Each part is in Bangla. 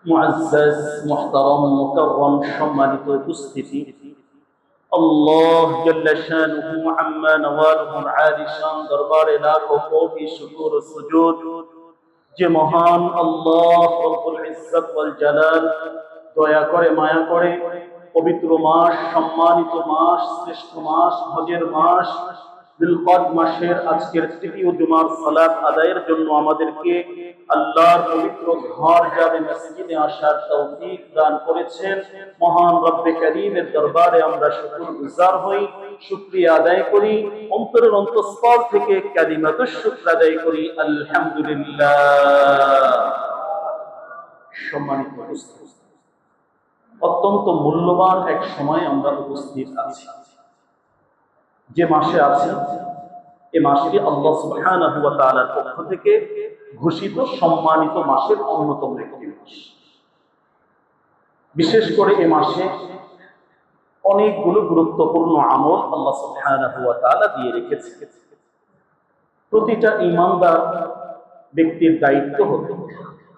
মুআজ্জাজ মুহতারাম মুকাররম সম্মানিত উপস্থিতি, আল্লাহ জাল্লা শানুহু আম্মা নওয়ালুহুল আলিশান দরবারে লাখো কোটি শুকর ও সুজুদ। যে মহান আল্লাহ রব্বুল ইজ্জত ওয়াল জালাল দয়া করে মায়া করে পবিত্র মাস, সম্মানিত মাস, শ্রেষ্ঠ মাস, হজের মাস জিলকদ মাসের আজকের তৃতীয় জুমার সালাত আদায়ের জন্য আমাদেরকে আল্লাহর পবিত্র ঘর জামে মসজিদে আসার তৌফিক দান করেছেন। মহান রব্বে কারীমের দরবারে আমরা শুকরগুজার হই, শুকরিয়া আদায় করি, অন্তরের অন্তঃস্থল থেকে কালিমাতুশ শুকর আদায় করি আলহামদুলিল্লাহ। সম্মানিত উপস্থিতি, অত্যন্ত মূল্যবান এক সময় আমরা উপস্থিত আছি। যে মাসে আছি এ মাসটি আল্লাহ সুবহানাহু ওয়া তাআলার পক্ষ থেকে ঘোষিত সম্মানিত মাসের অন্যতম একটি মাস। বিশেষ করে এ মাসে অনেকগুলো গুরুত্বপূর্ণ আমল আল্লাহ সুবহানাহু ওয়া তাআলা দিয়ে রেখেছে। প্রতিটা ঈমানদার ব্যক্তির দায়িত্ব হলো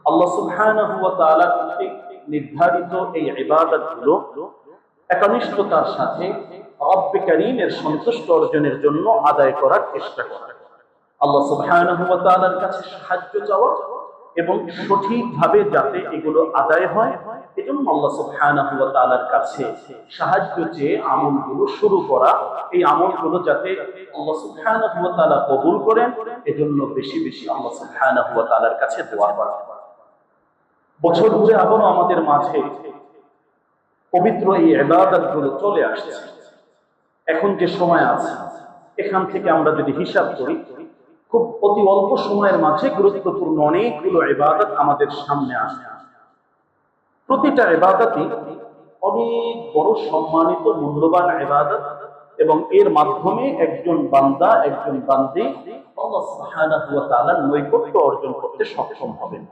আল্লাহ সুবহানাহু ওয়া তাআলা কর্তৃক নির্ধারিত এই ইবাদতগুলো একনিষ্ঠতার সাথে রব্বে কারীমের সন্তুষ্ট অর্জনের জন্য আদায় করার চেষ্টা করা, আল্লাহ সুবহানাহু ওয়া তাআলার কাছে সাহায্য চাওয়া এবং সঠিকভাবে যাতে এগুলো আদায় হয় এজন্য আল্লাহ সুবহানাহু ওয়া তাআলার কাছে সাহায্য চেয়ে আমলগুলো শুরু করা। এই আমলগুলো যাতে আল্লাহ সুবহানাহু ওয়া তাআলা কবুল করেন এজন্য বেশি বেশি আল্লাহ সুবহানাহু ওয়া তাআলার কাছে দোয়া করা। বছর ঘুরে আবারও আমাদের মাঝে পবিত্র এই ইবাদতগুলো চলে আসছে। এখন যে সময় আছে এখান থেকে আমরা যদি হিসাব করি, খুব অতি অল্প সময়ের মাঝে গুরুত্বপূর্ণ অনেকগুলো ইবাদত আমাদের সামনে আসে। প্রতিটা ইবাদতই অনেক বড় সম্মানিত মূল্যবান ইবাদত এবং এর মাধ্যমে একজন বান্দা, একজন বান্দী আল্লাহ সুবহানাহু ওয়া তাআলার নৈকট্য অর্জন করতে সক্ষম হবেন।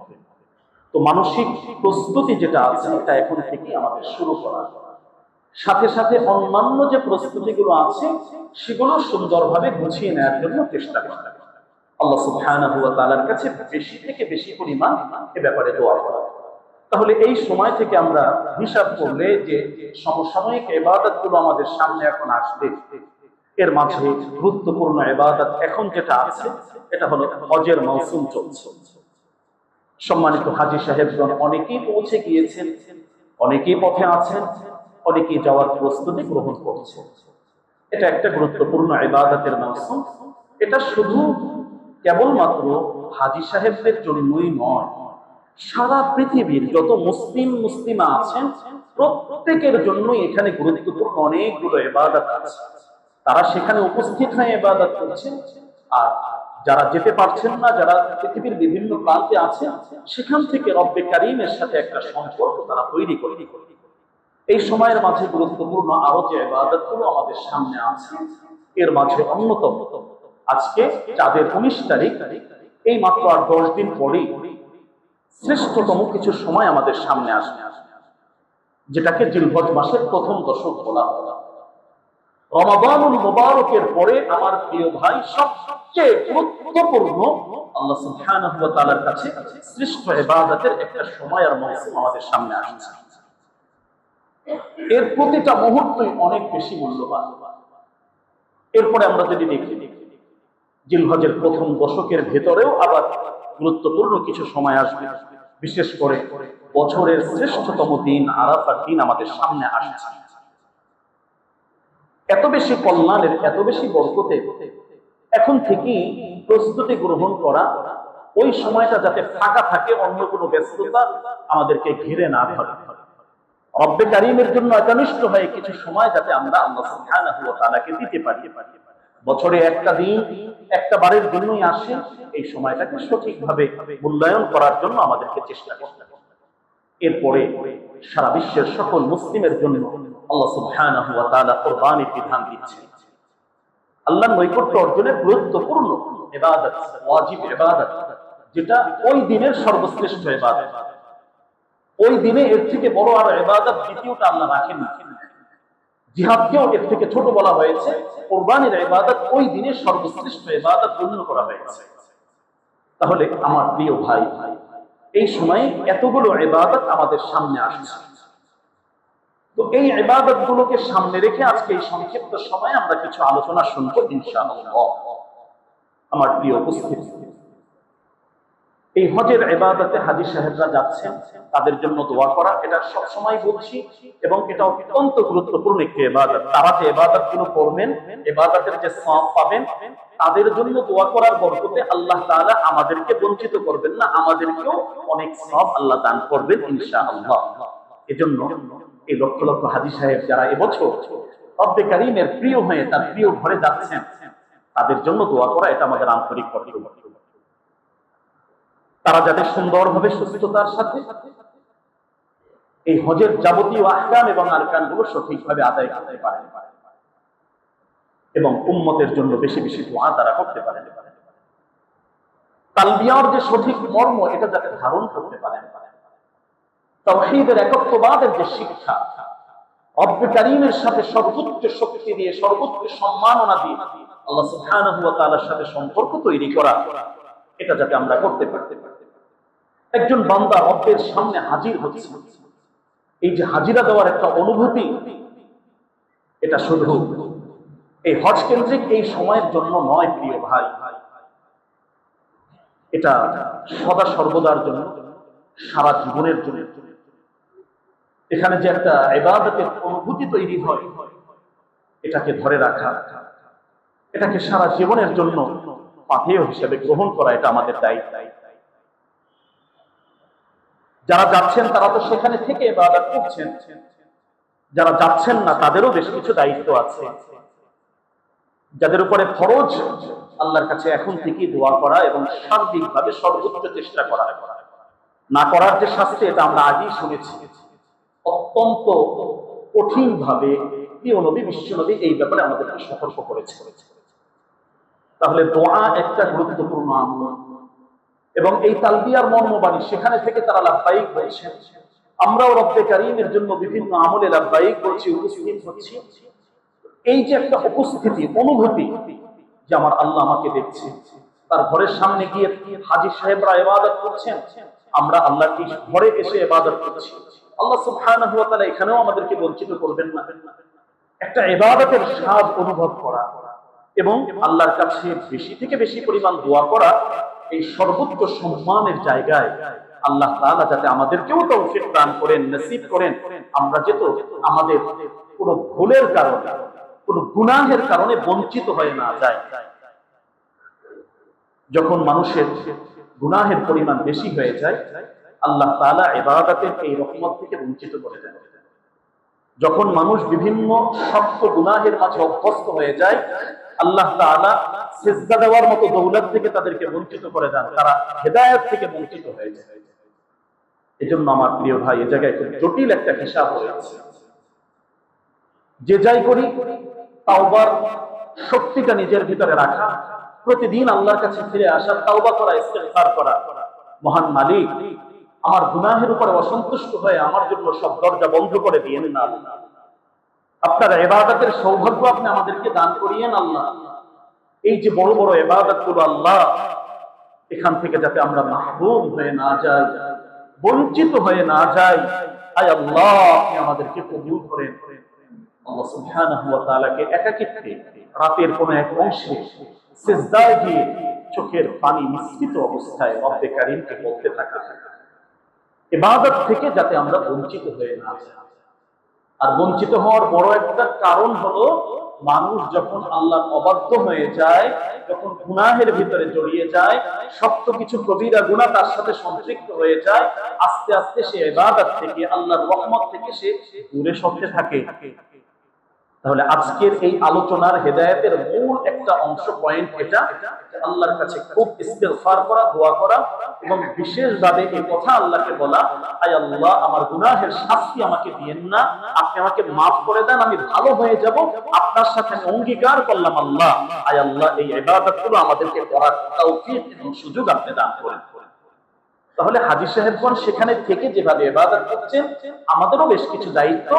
তো মানসিক প্রস্তুতি যেটা আছে এটা এখন থেকে আমাদের শুরু করা, সাথে সাথে অন্যান্য যে প্রস্তুতিগুলো আছে সেগুলো সুন্দরভাবে গুছিয়ে নেওয়ার জন্য চেষ্টা করা, আল্লাহ সুবহানাহু ওয়া তাআলার কাছে বেশি থেকে বেশি পরিমাণ এ ব্যাপারে দোয়া করা। তাহলে এই সময় থেকে আমরা হিসাব করলে যে সমসাময়িক ইবাদতগুলো আমাদের সামনে এখন আসবে, এর মাঝে গুরুত্বপূর্ণ ইবাদত এখন যেটা আছে এটা হলো হজের মৌসুম চলছে। সম্মানিত হাজী সাহেবগণ অনেকেই পৌঁছে গিয়েছেন, অনেকেই পথে আছেন, অনেকেই যাওয়ার প্রস্তুতি গ্রহণ করছে। এটা একটা গুরুত্বপূর্ণ ইবাদতের মৌসুম। এটা শুধু কেবলমাত্র হাজী সাহেবদের জন্যই নয়, সারা পৃথিবীর যত মুসলিমা আছেন প্রত্যেকের জন্যই এখানে গুরুত্বপূর্ণ অনেকগুলো ইবাদত আছে। তারা সেখানে উপস্থিত হয়ে ইবাদত করছেন, আর যারা যেতে পারছেন না, যারা পৃথিবীর বিভিন্ন প্রান্তে আছেন, সেখান থেকে রব্বে কারীমের সাথে একটা সম্পর্ক তারা তৈরি করে। এই সময়ের মাঝে গুরুত্বপূর্ণ আরো যে ইবাদতগুলো আমাদের সামনে আছে এর মাঝে অন্যতম আজকে চাঁদের 19 তারিখ, এই মাত্র আর 10 দিন পরেই শ্রেষ্ঠতম কিছু সময় আমাদের সামনে আসবে, যেটাকে জিলহজ মাসের প্রথম দশক বলা হয়। রমাদানুল মুবারকের পরে আমার প্রিয় ভাই সবচেয়ে গুরুত্বপূর্ণ আল্লাহ সুবহানাহু ওয়া তাআলার কাছে শ্রেষ্ঠ ইবাদতের একটা সময় আর মৌসুম আমাদের সামনে আসছে। এর প্রতিটা মুহূর্তই অনেক বেশি মূল্যবান। এরপরে আমরা যদি দেখি জিলহজের প্রথম দশকের ভেতরেও আবার গুরুত্বপূর্ণ কিছু সময় আসবে, বিশেষ করে বছরের শ্রেষ্ঠতম দিন আরাফার দিন আমাদের সামনে আসছে। এত বেশি কল্যাণের, এত বেশি বরকতে এখন থেকেই প্রস্তুতি গ্রহণ করা, ওই সময়টা যাতে ফাঁকা থাকে, অন্য কোনো ব্যস্ততা আমাদেরকে ঘিরে না ধরে। রব্বে কারীমের জন্য একনিষ্ঠ হয়ে কিছু সময় যাতে আমরা আল্লাহ সুবহানাহু ওয়া তাআলাকে দিতে পারি। বছরে একটা দিন, একটা বারের জন্যই আসে, এই সময়টাকে সঠিকভাবে মূল্যায়ন করার জন্য আমাদেরকে চেষ্টা করতে হবে। এরপরে সারা বিশ্বের সকল মুসলিমের জন্য আল্লাহ সুবহানাহু ওয়া তাআলা কুরবানির বিধান দিচ্ছেন। আল্লাহর নৈকট্য অর্জনের গুরুত্বপূর্ণ ইবাদত, ওয়াজিব ইবাদত, যেটা ওই দিনের সর্বশ্রেষ্ঠ ইবাদত। ওই দিনে এর থেকে বড় আর ইবাদত দ্বিতীয়টা আল্লাহ রাখেননি। জিহাদকেও এর থেকে ছোট বলা হয়েছে, কুরবানির ইবাদত ওই দিনের সর্বশ্রেষ্ঠ ইবাদত গণ্য করা হয়েছে। তাহলে আমার প্রিয় ভাই, এই সময় এতগুলো ইবাদত আমাদের সামনে আসছে। তো এই ইবাদত গুলোকে সামনে রেখে আজকে এই সংক্ষিপ্ত সময়ে আমরা কিছু আলোচনা শুনবো ইনশাআল্লাহ। আমার প্রিয় উপস্থিতি, এই হজের ইবাদতে হাজী সাহেবরা যাচ্ছেন, তাদের জন্য দোয়া করা, এটা সব সময় বলছি, এবং এটা অত্যন্ত গুরুত্বপূর্ণ একটি ইবাদত। তারা যে ইবাদত গুলো করবেন, ইবাদতের যে সওয়াব পাবেন, তাদের জন্য দোয়া করার বরকতে আল্লাহ তাআলা আমাদেরকে বঞ্চিত করবেন না, আমাদেরকেও অনেক সওয়াব আল্লাহ দান করবেন ইনশাআল্লাহ। এজন্য এই লক্ষ লক্ষ হাজী সাহেব যারা এবছর রব্বে কারীমের প্রিয় হয়ে তার প্রিয় ঘরে যাচ্ছেন, তাদের জন্য দোয়া করা এটা আমাদের আন্তরিক কর্তব্য। তারা যাতে সুন্দরভাবে সুস্থতার সাথে এই হজের যাবতীয় আহকাম এবং আরকান গুলো সঠিকভাবে আদায় করতে পারেন, এবং উম্মতের জন্য বেশি বেশি দোয়া তারা করতে পারেন। তালবিয়ার যে সঠিক মর্ম, এটা যাতে ধারণ করতে পারেন। তাওহীদের একত্ববাদের যে শিক্ষা, রব্বে কারীমের সাথে সর্বোচ্চ শক্তি দিয়ে, সর্বোচ্চ সম্মাননা দিয়ে আল্লাহ সুবহানাহু ওয়া তাআলার সাথে সম্পর্ক তৈরি করা, এটা যাতে আমরা করতে পারি। একজন বান্দা রব্বের সামনে হাজির হচ্ছে, এই যে হাজিরা দেওয়ার একটা অনুভূতি, এটা শুধু এই হজ কেন্দ্রিক এই সময়ের জন্য নয় প্রিয় ভাই, এটা সদা সর্বদার জন্য, সারা জীবনের জন্য। এখানে যে একটা ইবাদতের অনুভূতি তৈরি হয়, এটাকে ধরে রাখা, এটাকে সারা জীবনের জন্য পাথেয় হিসেবে গ্রহণ করা, এটা আমাদের দায়িত্ব। যারা যাচ্ছেন তারা তো সেখানে থেকে ইবাদত করছেন, যারা যাচ্ছেন না তাদেরও বেশ কিছু দায়িত্ব আছে, যাদের উপরে ফরজ আল্লাহর কাছে এখন থেকে দোয়া করা এবং সার্বিকভাবে সর্বোচ্চ চেষ্টা করা। না করার যে শাস্তি, এটা আমরা আগেই শুনেছি, অত্যন্ত কঠিন ভাবে প্রিয় নবী বিশ্বনবী এই ব্যাপারে আমাদেরকে সতর্ক করেছে। তাহলে দোয়া একটা গুরুত্বপূর্ণ আমল, এবং এই তালবিয়ার মর্মবাণী, সেখানে থেকে তারা লাব্বাইক বলছেন। আমরাও রব্বে কারীমের জন্য বিভিন্ন আমলে লাব্বাইক বলছি, উপস্থিত হচ্ছি। এই যে একটা উপস্থিতি, অনুভূতি যে আমার আল্লাহ আমাকে দেখছে, তার ঘরের সামনে গিয়ে হাজী সাহেবরা ইবাদত করছেন, আমরা আল্লাহকে ঘরে এসে ইবাদত করছি। আল্লাহ সুবহানাহু ওয়া তাআলা এখানেও আমাদেরকে বঞ্চিত করবেন না। একটা ইবাদতের স্বাদ অনুভব করা এবং আল্লাহর কাছে বেশি থেকে বেশি পরিমাণ দোয়া করা, এই সর্বোচ্চ সম্মানের জায়গায় আল্লাহ তাআলা যাতে আমাদেরকেও তৌফিক দান করেন, নসিব করেন। আমরা যেহেতু আমাদের কোনো ভুলের কারণে, কোনো গুনাহের কারণে বঞ্চিত হয়ে না যায়। যখন মানুষের গুনাহের পরিমাণ বেশি হয়ে যায়, আল্লাহ তাআলা ইবাদতের এই রহমত থেকে বঞ্চিত করে দেন। যখন মানুষ বিভিন্ন শক্ত গুনাহের মাঝে অভ্যস্ত হয়ে যায়, আল্লাহ তাআলা সিজদা দেওয়ার মতো দৌলত থেকে তাদেরকে বঞ্চিত করে দেন, তারা হেদায়েত থেকে বঞ্চিত হয়ে যায়। এজন্য আমার প্রিয় ভাই, এই জায়গায় খুব জটিল একটা হিসাব হয়েছে। যে যাই করি, তাওবার শক্তিটা নিজের ভিতরে রাখা, প্রতিদিন আল্লাহর কাছে ফিরে আসা, তাওবা করা, ইস্তিগফার করা, মহান মালিক আমার গুনাহের উপরে অসন্তুষ্ট হয়ে আমার জন্য সব দরজা বন্ধ করে দিয়েন না। আপনার ইবাদতের সৌভাগ্য আপনি আমাদেরকে দান করিয়েন আল্লাহ। এই যে বড় বড় ইবাদতগুলো আল্লাহ, এখান থেকে যাতে আমরা মাহরুম হয়ে না যাই, বঞ্চিত হয়ে না যাই, আয় আল্লাহ আপনি আমাদেরকে কবুল করেন। আল্লাহ সুবহানাহু ওয়া তাআলাকে একাকিত্বে রাতের কোন এক অংশে সিজদায় গিয়ে চোখের পানি মিশ্রিত অবস্থায় রব্বে কারীমকে বলতে থাকা, ইবাদত থেকে যাতে আমরা বঞ্চিত হয়ে না যাই। আর বঞ্চিত হওয়ার বড় একটা কারণ হলো, মানুষ যখন আল্লাহর অবাধ্য হয়ে যায়, যখন গুনাহের ভিতরে জড়িয়ে যায়, শক্ত কিছু কবিরা গুনাহ তার সাথে সম্পৃক্ত হয়ে যায়, আস্তে আস্তে সে ইবাদত থেকে, আল্লাহর রহমত থেকে সে দূরে সরতে থাকে। তাহলে আজকের এই আলোচনার হেদায়েতের মূল একটা অংশ, পয়েন্ট এটা, আল্লাহর কাছে খুব ইস্তিগফার করা, দোয়া করা, এবং বিশেষভাবে এই কথা আল্লাহকে বলা, আয় আল্লাহ আমার গুনাহের শাস্তি আমাকে দিয়েন না, আপনি আমাকে মাফ করে দেন, আমি ভালো হয়ে যাব, আপনার সাথে আমি অঙ্গীকার করলাম আল্লাহ, আয় আল্লাহ এই ইবাদতগুলো আমাদেরকে করার তৌফিক এবং সুযোগ আপনি দান করেন। তাহলে হাজী সাহেবগণ সেখানে থেকে যেভাবে ইবাদত করছেন, আমাদেরও বেশ কিছু দায়িত্ব,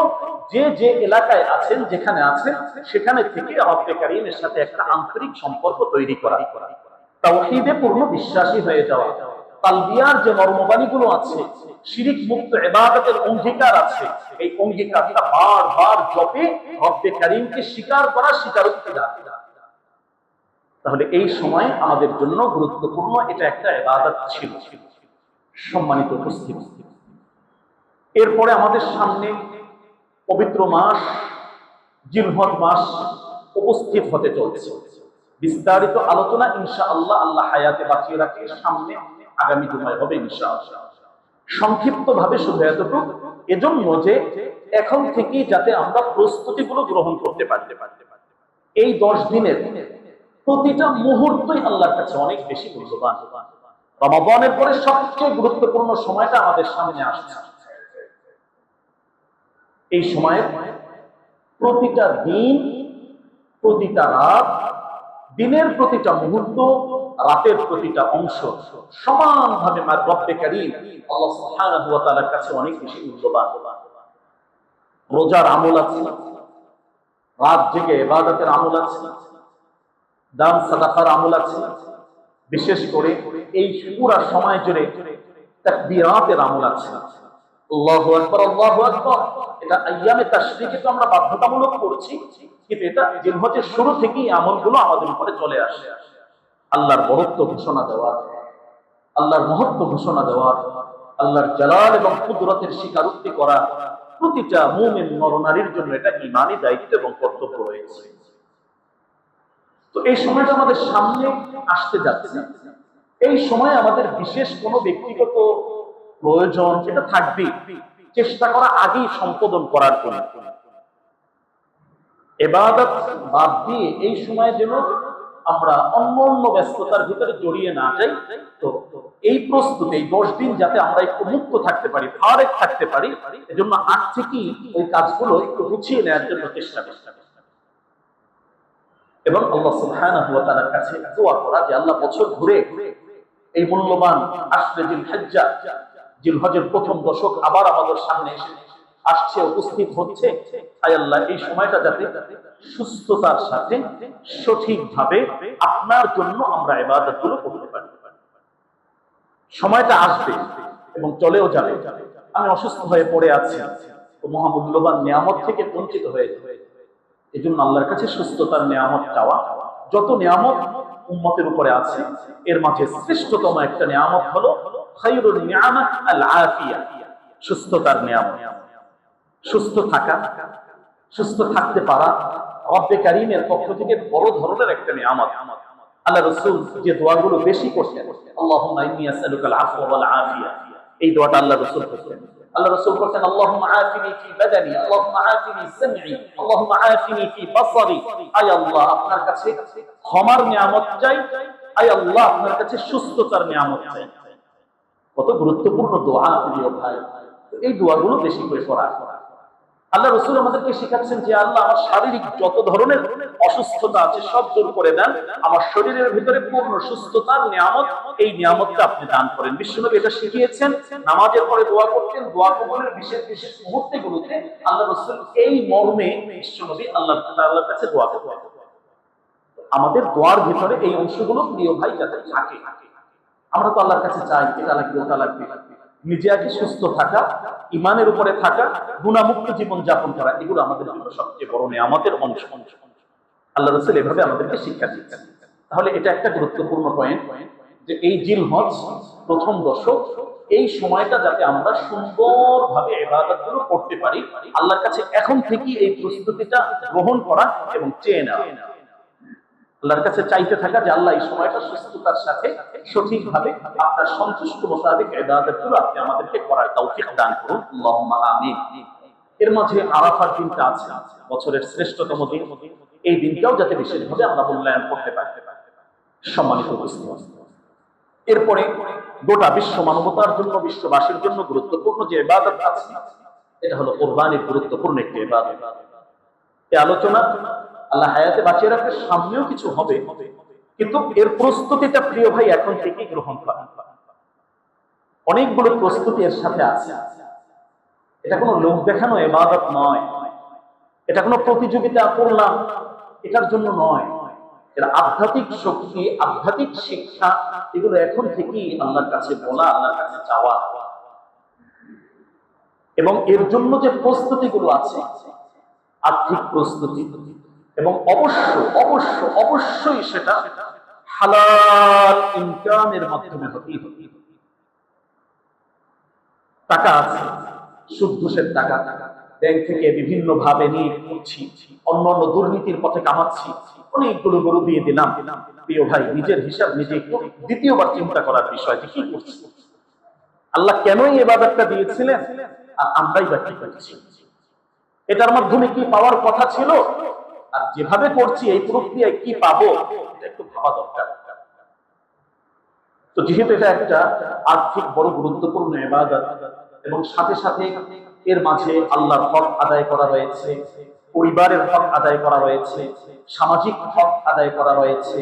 যে যে এলাকায় আছেন, যেখানে আছেন, সেখানে থেকে রব্বে কারীমের সাথে একটা আন্তরিক সম্পর্ক তৈরি করা, তাওহীদে পূর্ণ বিশ্বাসী হয়ে যাওয়া, তালবিয়ার যে মর্মবাণীগুলো আছে, শিরিক মুক্ত ইবাদতের অঙ্গীকার আছে, এই অঙ্গীকারটা বারবার জপে রব্বে কারীমকে স্বীকার করা, স্বীকারোক্তি দান। তাহলে এই সময় আমাদের জন্য গুরুত্বপূর্ণ এটা একটা ইবাদত ছিল। সম্মানিত উপস্থিতি, এরপরে আমাদের সামনে পবিত্র মাস জিলহজ মাস উপস্থিত হতে চলছে। বিস্তারিত আলোচনা ইনশাআল্লাহ আল্লাহ হায়াতে বাঁচিয়ে রাখে সামনে আগামী জুমায় হবে ইনশাআল্লাহ। সংক্ষিপ্ত ভাবে শুধু এতটুকু, এজন্য যে এখন থেকে যাতে আমরা প্রস্তুতিগুলো গ্রহণ করতে পারতে এই 10 দিনের প্রতিটা মুহূর্তই আল্লাহর কাছে অনেক বেশি মূল্যবান। রমাদানের পরে সবচেয়ে গুরুত্বপূর্ণ সময়টা আমাদের সামনে আসছে। এই সময়ে প্রতিটা দিন, প্রতিটা রাত, দিনের প্রতিটা মুহূর্ত, রাতের প্রতিটা অংশ সমানভাবে রব্বে কারীম আল্লাহ সুবহানাহু ওয়া তাআলার কাছে অনেক বেশি মূল্যবান। রোজার আমল আছে, রাত জেগে ইবাদতের আমল আছে, দান সাদাকার আমল আছে, বিশেষ করে এই পুরা সময় জুড়ে তাকবীরাতের আমল আছে। আল্লাহু আকবার, আল্লাহু আকবার। এটা আইয়ামে তাশরীকে তো আমরা বাধ্যতামূলক করছি, কিন্তু এটা জিলহজের শুরু থেকেই আমলগুলো আমাদের উপরে চলে আসে। আল্লাহর বরত্ব ঘোষণা দেওয়া, আল্লাহর মহত্ব ঘোষণা দেওয়া, আল্লাহর জালাল এবং কুদরতের স্বীকারোক্তি করা প্রতিটা মুমিন নরনারীর জন্য এটা ঈমানি দায়িত্ব এবং কর্তব্য রয়েছে। তো এই সময়টা আমাদের সামনে আসতে যাচ্ছে। এই সময় আমাদের বিশেষ কোনো ব্যক্তিগত প্রয়োজন এটা থাকবে, চেষ্টা করা আগেই সম্পাদন করার জন্য। ইবাদত বাদ দিয়ে এই সময় যেন আমরা অন্য ব্যস্ততার ভিতরে জড়িয়ে না যাই। তো এই প্রস্তুতি, এই 10 দিন যাতে আমরা একটু মুক্ত থাকতে পারি, ফারেক থাকতে পারি, এজন্য আজ থেকেই ওই কাজগুলো একটু গুছিয়ে নেওয়ার জন্য চেষ্টা করতে হবে এবং আল্লাহ সুবহানাহু ওয়া তাআলার কাছে দোয়া করা যে আল্লাহ বছর ঘুরে এই মূল্যবান আসরে জিলহজ্জা, জিলহজের প্রথম দশক আবার আমাদের সামনে আসছে, উপস্থিত হচ্ছে। আয় আল্লাহ, এই সময়টা যাতে সুস্থতার সাথে সঠিকভাবে আপনার জন্য আমরা ইবাদতগুলো করতে পারি। সময়টা আসবে এবং চলেও যাবে। আমি অসুস্থ হয়ে পড়ে আছি, তো মহামূল্যবান নিয়ামত থেকে বঞ্চিত হয়ে যাবে। এই জন্য আল্লাহর কাছে সুস্থতার নিয়ামত চাওয়া। যত নিয়ামত উম্মতের উপরে আছে এর মাঝে শ্রেষ্ঠতম একটা নিয়ামত হলো খায়রুন নিয়ামাত আল আফিয়া, সুস্থতার নিয়ামত। সুস্থ থাকা, সুস্থ থাকতে পারা রব্বে কারীমের পক্ষ থেকে বড় ধরনের একটা নিয়ামত। আল্লাহ রাসূল যে দোয়াগুলো বেশি করতেন, আল্লাহুম্মা ইন্নী আসআলুকাল আফওয়া ওয়াল আফিয়া, এই দোয়াটা আল্লাহ রাসূল করতেন। আল্লাহ রাসূল বলেন আল্লাহুম্মা আফিনি ফি বাদানি, আল্লাহুম্মা আফিনি সামঈ, আল্লাহুম্মা আফিনি ফি বাসারি। আয় আল্লাহ, আপনার কাছে ক্ষমার নিয়ামত চাই, আয় আল্লাহ আপনার কাছে সুস্থতার নিয়ামত চাই। কত গুরুত্বপূর্ণ দোয়া প্রিয় ভাই। এই দোয়াগুলো বেশি করে করা। আল্লাহ রাসূল আমাদেরকে শেখাচ্ছেন যে আল্লাহ আমার শারীরিক যত ধরনের অসুস্থতা আছে সব দূর করে দেন, আমার শরীরের ভিতরে পূর্ণ সুস্থতার নিয়ামত, এই নিয়ামতটা আপনি দান করেন। বিশ্বনবী এটা শিখিয়েছেন, নামাজের পরে দোয়া করতেন, দোয়া কবুলের বিশেষ বিশেষ মুহূর্তগুলোতে আল্লাহ রাসূল এই মর্মে বিশ্বনবী আল্লাহ তাআলার কাছে দোয়া করতেন। আমাদের দোয়ার ভিতরে এই অংশগুলো প্রিয় ভাই যাতে থাকে। আমরা তো আল্লাহর কাছে চাই এটা লাগবে ওটা লাগবে, নিজে আগে সুস্থ থাকা, ইমানের উপরে থাকা, গুনাহমুক্ত জীবন যাপন করা, এগুলো আমাদের জন্য সবচেয়ে বড় নিয়ামতের অংশ। আল্লাহ রাসূল এভাবে আমাদেরকে শিক্ষা দিচ্ছেন। তাহলে এটা একটা গুরুত্বপূর্ণ পয়েন্ট যে এই জিলহজ প্রথম দশক, এই সময়টা যাতে আমরা সুন্দরভাবে ইবাদতগুলো করতে পারি, আল্লাহর কাছে এখন থেকেই এই প্রস্তুতিটা গ্রহণ করা এবং চেয়ে নেওয়া। আল্লাহর কাছে চাইতে থাকা যে আল্লাহ এই সময়টা সুস্থতার সাথে সঠিকভাবে আপনার সন্তুষ্ট মোতাবেক ইবাদতগুলো আপনি আমাদেরকে করার তৌফিক দান করুন, আল্লাহুম্মা আমিন। এর মাঝে আরাফার দিনটা আছে, বছরের শ্রেষ্ঠতম দিন। এই দিনটাও যাতে বিশেষভাবে আমরা মূল্যায়ন করতে পারি। সম্মানিত উপস্থিতি, এরপরে গোটা বিশ্ব মানবতার জন্য, বিশ্ববাসীর জন্য গুরুত্বপূর্ণ যে ইবাদত আছে এটা হলো কুরবানির গুরুত্বপূর্ণ একটি ইবাদত। এই আলোচনা আল্লাহ হায়াতে বাঁচিয়ে রাখলে সামনেও কিছু হবে, কিন্তু এর প্রস্তুতিটা প্রিয় ভাই এখন থেকেই গ্রহণ করা। অনেকগুলো প্রস্তুতি এর সাথে আছে। এটা কোনো লোক দেখানো ইবাদত নয়, এটা কোনো প্রতিযোগিতা করলাম এটার জন্য নয়। এর আধ্যাত্মিক শক্তি, আধ্যাত্মিক শিক্ষা, এগুলো এখন থেকেই আল্লাহর কাছে বলা, আল্লাহর কাছে চাওয়া। এবং এর জন্য যে প্রস্তুতিগুলো আছে, আর্থিক প্রস্তুতি, এবং অবশ্যই সেটা হালাল ইনকামের মাধ্যমে হতেই হবে। টাকা আছে, সুদ ঘুষের টাকা ব্যাংক থেকে বিভিন্ন ভাবে নিয়ে করছি, অন্যান্য দুর্নীতির পথে কামাচ্ছি, অনেকগুলো গরু দিয়ে দিলাম। প্রিয় ভাই, নিজের হিসাব নিজে একটু দ্বিতীয়বার চিন্তা করার বিষয় যে কি করছি, আল্লাহ কেনই ইবাদতটা দিয়েছিলেন আর আমরাই বা কি করছি, এটার মাধ্যমে কি পাওয়ার কথা ছিল, আর যেভাবে করছি এই প্রক্রিয়ায় কি পাবো, এটা একটু ভাবা দরকার। তো যেহেতু এটা একটা আর্থিক বড় গুরুত্বপূর্ণ ইবাদত, এবং সাথে সাথে এর মাঝে আল্লাহর হক আদায় করা রয়েছে, পরিবারের হক আদায় করা রয়েছে, সামাজিক হক আদায় করা রয়েছে,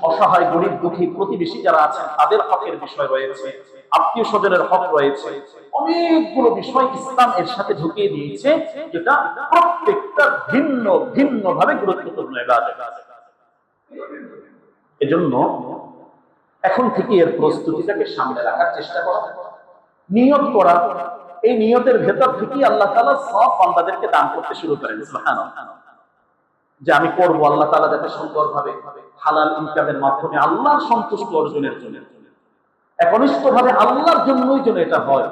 অসহায় গরিব দুঃখী প্রতিবেশী যারা আছেন তাদের হকের বিষয় রয়েছে, আত্মীয় স্বজনের হক রয়েছে, অনেকগুলো বিষয় ইসলাম এর সাথে ঢুকিয়ে দিয়েছে, যেটা প্রত্যেকটা ভিন্ন ভিন্ন ভাবে গুরুত্বপূর্ণ ইবাদত। এজন্য এখন থেকে এর প্রস্তুতিটাকে সামনে রাখার চেষ্টা করা, নিয়ত করা। এই নিয়তের ভেতর থেকেই আল্লাহ তাআলা সব বান্দাদেরকে দান করতে শুরু করেন। সুবহানাল্লাহ, যে আমি করব আল্লাহ তাআলা যাতে সুন্দরভাবে হালাল ইনকামের মাধ্যমে আল্লাহর সন্তুষ্টি অর্জনের জন্য, একনিষ্ঠভাবে আল্লাহর জন্যই যেন এটা হয়।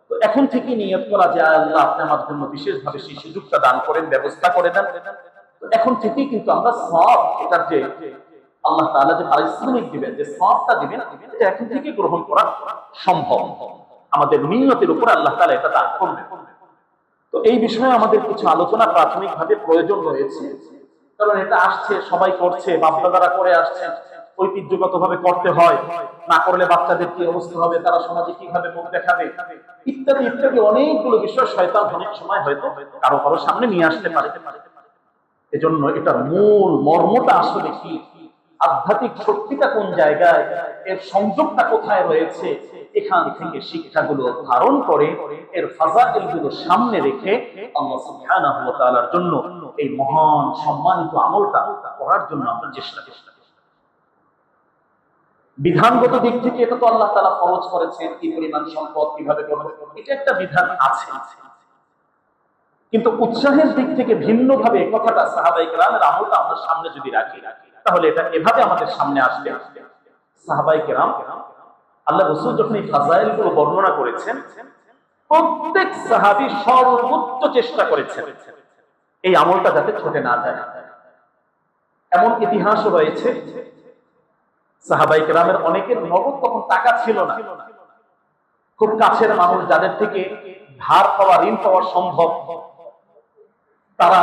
তো এখন থেকে নিয়ত করা যে আল্লাহ আপনি আমার জন্য বিশেষভাবে সেই সুযোগটা দান করেন, ব্যবস্থা করে দেন। তো এখন থেকেই কিন্তু আমরা সব এটার যে আল্লাহ তাআলা যে পারিশ্রমিক দিবেন, যে সওয়াবটা দিবেন, এটা এখন থেকে গ্রহণ করা সম্ভব। আমাদের নিয়তের উপর আল্লাহ তাআলা এটা দান করবেন। তো এই বিষয়ে আমাদের কিছু আলোচনা প্রাথমিকভাবে প্রয়োজন রয়েছে, কারণ এটা আসছে, সবাই করছে, বাপ-দাদারা করে আসছেন, ঐতিহ্যগতভাবে করতে হয়, না করলে বাচ্চাদের কি অবস্থা হবে, তারা সমাজে কিভাবে মুখ দেখাবে, ইত্যাদি ইত্যাদি অনেকগুলো বিষয় শয়তান অনেক সময় হয়তো কারো কারো সামনে নিয়ে আসতে পারে। এজন্য এটার মূল মর্মটা আসলে কি, আধ্যাত্মিক শক্তিটা কোন জায়গায়, এর সংযোগটা কোথায় রয়েছে, এখান থেকে শিক্ষাগুলো ধারণ করে এর ফাজাইলগুলো সামনে রেখে আল্লাহ সুবহানাহু ওয়া তাআলার জন্য এই মহান সম্মানিত আমলটা করার জন্য আমরা চেষ্টা করি। বিধানগত দিক থেকে এটা তো আল্লাহ তাআলা ফরজ করেছেন, কি পরিমাণ সম্পদ কিভাবে করবে, এটা একটা বিধান আছে। কিন্তু উৎসাহের দিক থেকে ভিন্নভাবে কথাটা সাহাবায়ে কেরামের আমলটা আমরা সামনে যদি রাখি, তাহলে এটা এভাবে আমাদের সামনে আসবে। সাহাবায়ে কেরাম, আল্লাহ রাসূল যখন এই ফাজাইলগুলো বর্ণনা করেছেন, প্রত্যেক সাহাবী সর্বোচ্চ চেষ্টা করেছেন এই আমলটা যাতে ছুটে না যায়। এমন ইতিহাসও রয়েছে, সাহাবায়ে কেরামের অনেকের নগদ তখন টাকা ছিল না, খুব কাছের মানুষ যাদের থেকে ধার পাওয়া, ঋণ পাওয়া সম্ভব, তারা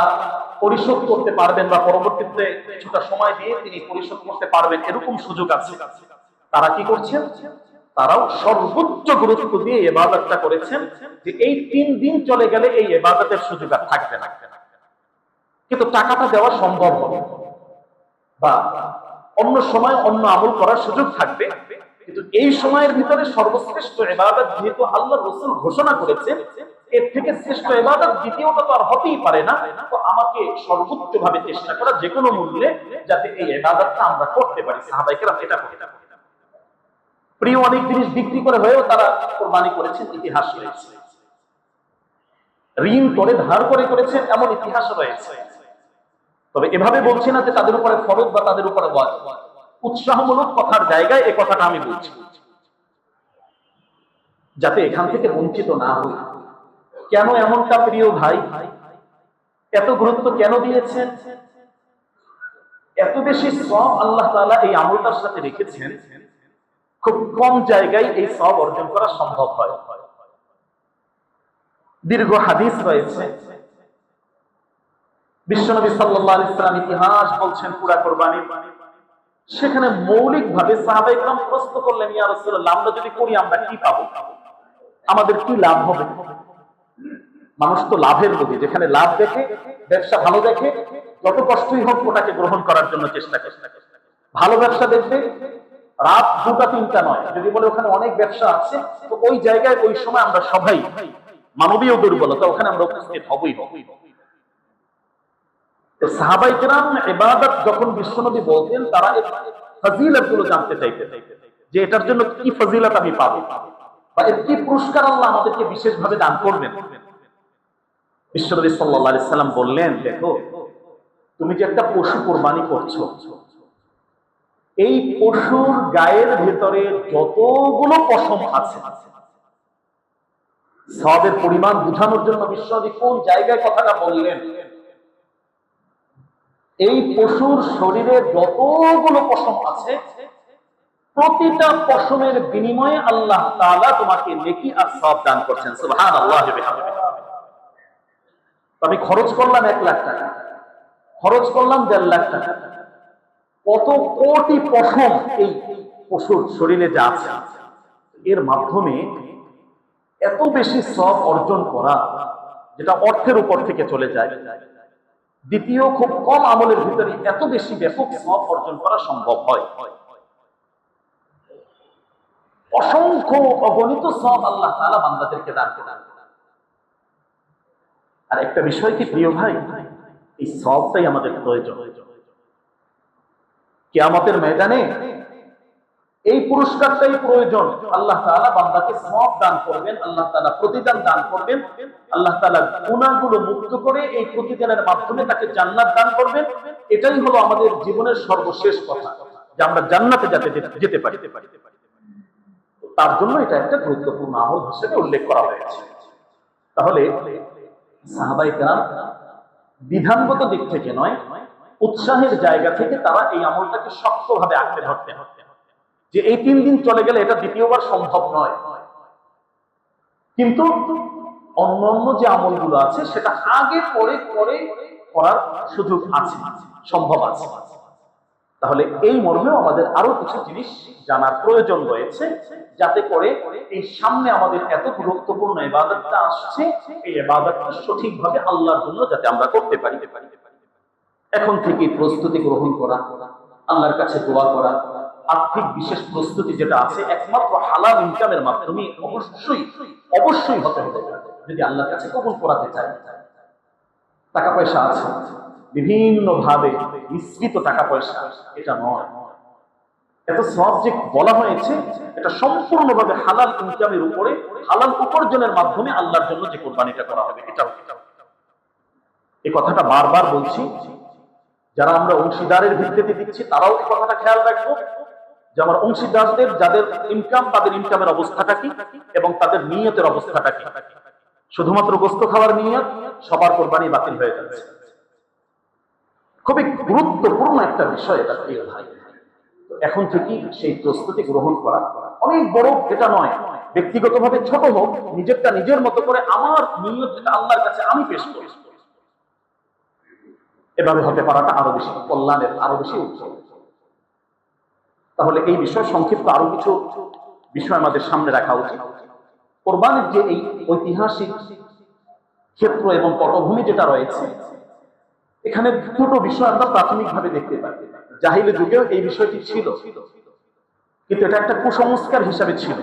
পরিশোধ করতে পারবেন বা পরবর্তীতে কিছুটা সময় দিয়ে তিনি পরিশোধ করতে পারবেন, এরকম সুযোগ আছে। তারা কি করছেন, তারাও সর্বোচ্চ গুরুত্ব দিয়ে ইবাদতটা করেছেন, যে এই 3 দিন চলে গেলে এই ইবাদতের সুযোগ আর থাকবে না, কিন্তু টাকাটা দেওয়া সম্ভব হবে বা অন্য সময় অন্য আমল করার সুযোগ থাকবে, কিন্তু এই সময়ের ভিতরে সর্বশ্রেষ্ঠ ইবাদত যেহেতু আল্লাহ রাসূল ঘোষণা করেছেন, এর থেকে শ্রেষ্ঠ ইবাদত দ্বিতীয়টা তো আর হতেই পারে না। তো আমাকে সর্বোচ্চ ভাবে চেষ্টা করা, যে কোনো মূল্যে যাতে এই ইবাদতটা আমরা করতে পারি। সাহাবায়ে কেরাম এটা করতেন। প্রিয় অনেক জিনিস বিক্রি করে হয়েও তারা কুরবানি করেছেন, ইতিহাস রয়েছে। ঋণ করে, ধার করে করেছেন, এমন ইতিহাস রয়েছে। তবে এভাবে বলছি না যে তাদের উপরে ফরজ বা তাদের উপরে ওয়াজিব, উৎসাহমূলক কথার জায়গায় এই কথাটা আমি বলছি, যাতে এখান থেকে বঞ্চিত না হই। কেন এমনটা প্রিয় ভাই, এত গুরুত্ব কেন দিয়েছেন, এত বেশি সওয়াব আল্লাহ তাআলা এই আমলটার সাথে রেখেছেন, খুব কম জায়গায় এই সওয়াব অর্জন করা সম্ভব হয়। দীর্ঘ হাদিস রয়েছে, বিশ্বনবী সাল্লাল্লাহু আলাইহি ওয়াসাল্লাম ইতিহাস বলছেন পুরা কুরবানি, সেখানে মৌলিকভাবে সাহাবায়ে কেরাম প্রশ্ন করলেন, ইয়া রাসূলুল্লাহ, আমরা যদি করি আমরা কি পাবো, আমাদের কি লাভ হবে? মানুষ তো লাভের লোভী, যেখানে লাভ দেখে, ব্যবসা ভালো দেখে, যত কষ্টই হোক ওটাকে গ্রহণ করার জন্য চেষ্টা করে। ভালো ব্যবসা দেখবে, রাত 2টা-3টা নয়, যদি বলে ওখানে অনেক ব্যবসা আছে, তো ওই জায়গায় ওই সময় আমরা সবাই, মানবীয় দুর্বলতা, ওখানে আমরা উপস্থিত হবই হব। তো সাহাবায়ে কেরাম ইবাদত যখন বিশ্বনবী বলতেন, তারা এই ফজিলতগুলো জানতে চাইতেন যে এটার জন্য কি ফজিলত আমি পাবো, বা এর কি পুরস্কার আল্লাহ আমাদেরকে বিশেষভাবে দান করবেন। বিশ্বনবী সাল্লাল্লাহু আলাইহি সাল্লাম বললেন, দেখো, তুমি যে একটা পশু কোরবানি করছো, এই পশুর গায়ের ভেতরে যতগুলো পশম আছে, সওয়াবের পরিমাণ বোঝানোর জন্য বিশ্বনবী কোন জায়গায় কথাটা বললেন, এই পশুর শরীরে যতগুলো পশম আছে, প্রতিটা পশমের বিনিময়ে আল্লাহ তাআলা তোমাকে নেকি আর সওয়াব দান করছেন। সুবহানাল্লাহ। আমি খরচ করলাম 1 লাখ টাকা, খরচ করলাম 1.5 লাখ টাকা, কত কোটি পশম এই পশুর শরীরে যা আছে, এর মাধ্যমে এত বেশি সওয়াব অর্জন করা, যেটা অর্থের উপর থেকে চলে যায়। দ্বিতীয়, খুব কম আমলের ভিতরে এত বেশি ব্যাপক সওয়াব অর্জন করা সম্ভব হয়। অসংখ্য অগণিত সওয়াব আল্লাহ তাআলা বান্দাদেরকে দান করেন। আর একটা বিষয় কি প্রিয় ভাই, এই সওয়াবটাই আমাদের প্রয়োজন। কিয়ামতের ময়দানে এই পুরস্কারটাই প্রয়োজন। আল্লাহ তাআলা বান্দাকে সওয়াব দান করবেন, আল্লাহ তাআলা প্রতিদান দান করবেন, আল্লাহ তাআলা গুনাহগুলো মুক্ত করে এই প্রতিদানের মাধ্যমে তাকে জান্নাত দান করবেন। এটাই হলো আমাদের জীবনের সর্বশেষ কথা, যে আমরা জান্নাতে যেতে পারি। তার জন্য এটা একটা গুরুত্বপূর্ণ আমল হিসেবে উল্লেখ করা হয়েছে। তাহলে সাহাবায়ে কেরাম বিধানগত দিক থেকে নয়, উৎসাহের জায়গা থেকে তারা এই আমলটাকে শক্তভাবে আঁকড়ে ধরতেন, যে এই 3 দিন চলে গেলে এটা দ্বিতীয়বার সম্ভব নয়। কিন্তু অন্যান্য যে আমলগুলো আছে সেটা আগে পরে করার সুযোগ আছে, সম্ভব আছে। তাহলে এই মর্মেও আমাদের আরো কিছু জিনিস জানার প্রয়োজন রয়েছে, যাতে করে এই সামনে আমাদের এত গুরুত্বপূর্ণ ইবাদতটা আসছে, এই ইবাদতটা সঠিকভাবে আল্লাহর জন্য যাতে আমরা করতে পারি। এখন থেকে প্রস্তুতি গ্রহণ করা, আল্লাহর কাছে দোয়া করা, আর্থিক বিশেষ প্রস্তুতি যেটা আছে একমাত্র হালাল ইনকামের মাধ্যমে অবশ্যই হতে হবে, যদি আল্লাহর কাছে কবুল করাতে চাই। টাকা পয়সা আছে, বিভিন্ন ভাবে মিশ্রিত টাকা পয়সা, এটা নয়। এত সওয়াব যে বলা হয়েছে, এটা সম্পূর্ণভাবে হালাল ইনকামের উপরে, হালাল উপার্জনের মাধ্যমে আল্লাহর জন্য যে কোরবানিটা করা হবে, এটাও। এই কথাটা বারবার বলছি, যারা আমরা অংশীদারের ভিত্তিতে দিচ্ছি তারাও এই কথাটা খেয়াল রাখবো, যে আমার অংশীদারদের যাদের ইনকাম, তাদের ইনকামের অবস্থাটা কি এবং তাদের নিয়তের অবস্থাটা কি। শুধুমাত্র গোশত খাওয়ার নিয়ত, সবার কোরবানি বাতিল হয়ে যাচ্ছে। খুবই গুরুত্বপূর্ণ একটা বিষয় এটা প্রিয় ভাই। এখন থেকে সেই প্রস্তুতি গ্রহণ করা, অনেক বড় এটা নয়, ব্যক্তিগতভাবে ছোট হোক, নিজেরটা নিজের মতো করে আমার নিয়ত যেটা আল্লাহর কাছে আমি পেশ করি, এভাবে হতে পারাটা আরো বেশি কল্যাণের, আরো বেশি উত্তম। তাহলে এই বিষয়ে সংক্ষিপ্ত আরো কিছু বিষয় আমাদের সামনে রাখা উচিত। কোরবানির যে এই ঐতিহাসিক ক্ষেত্র এবং পটভূমি যেটা রয়েছে, এখানে দুটো বিষয় আমরা প্রাথমিকভাবে দেখতে পাই। জাহিলি যুগেও এই বিষয়টি ছিল, কিন্তু এটা একটা কুসংস্কার হিসাবে ছিল।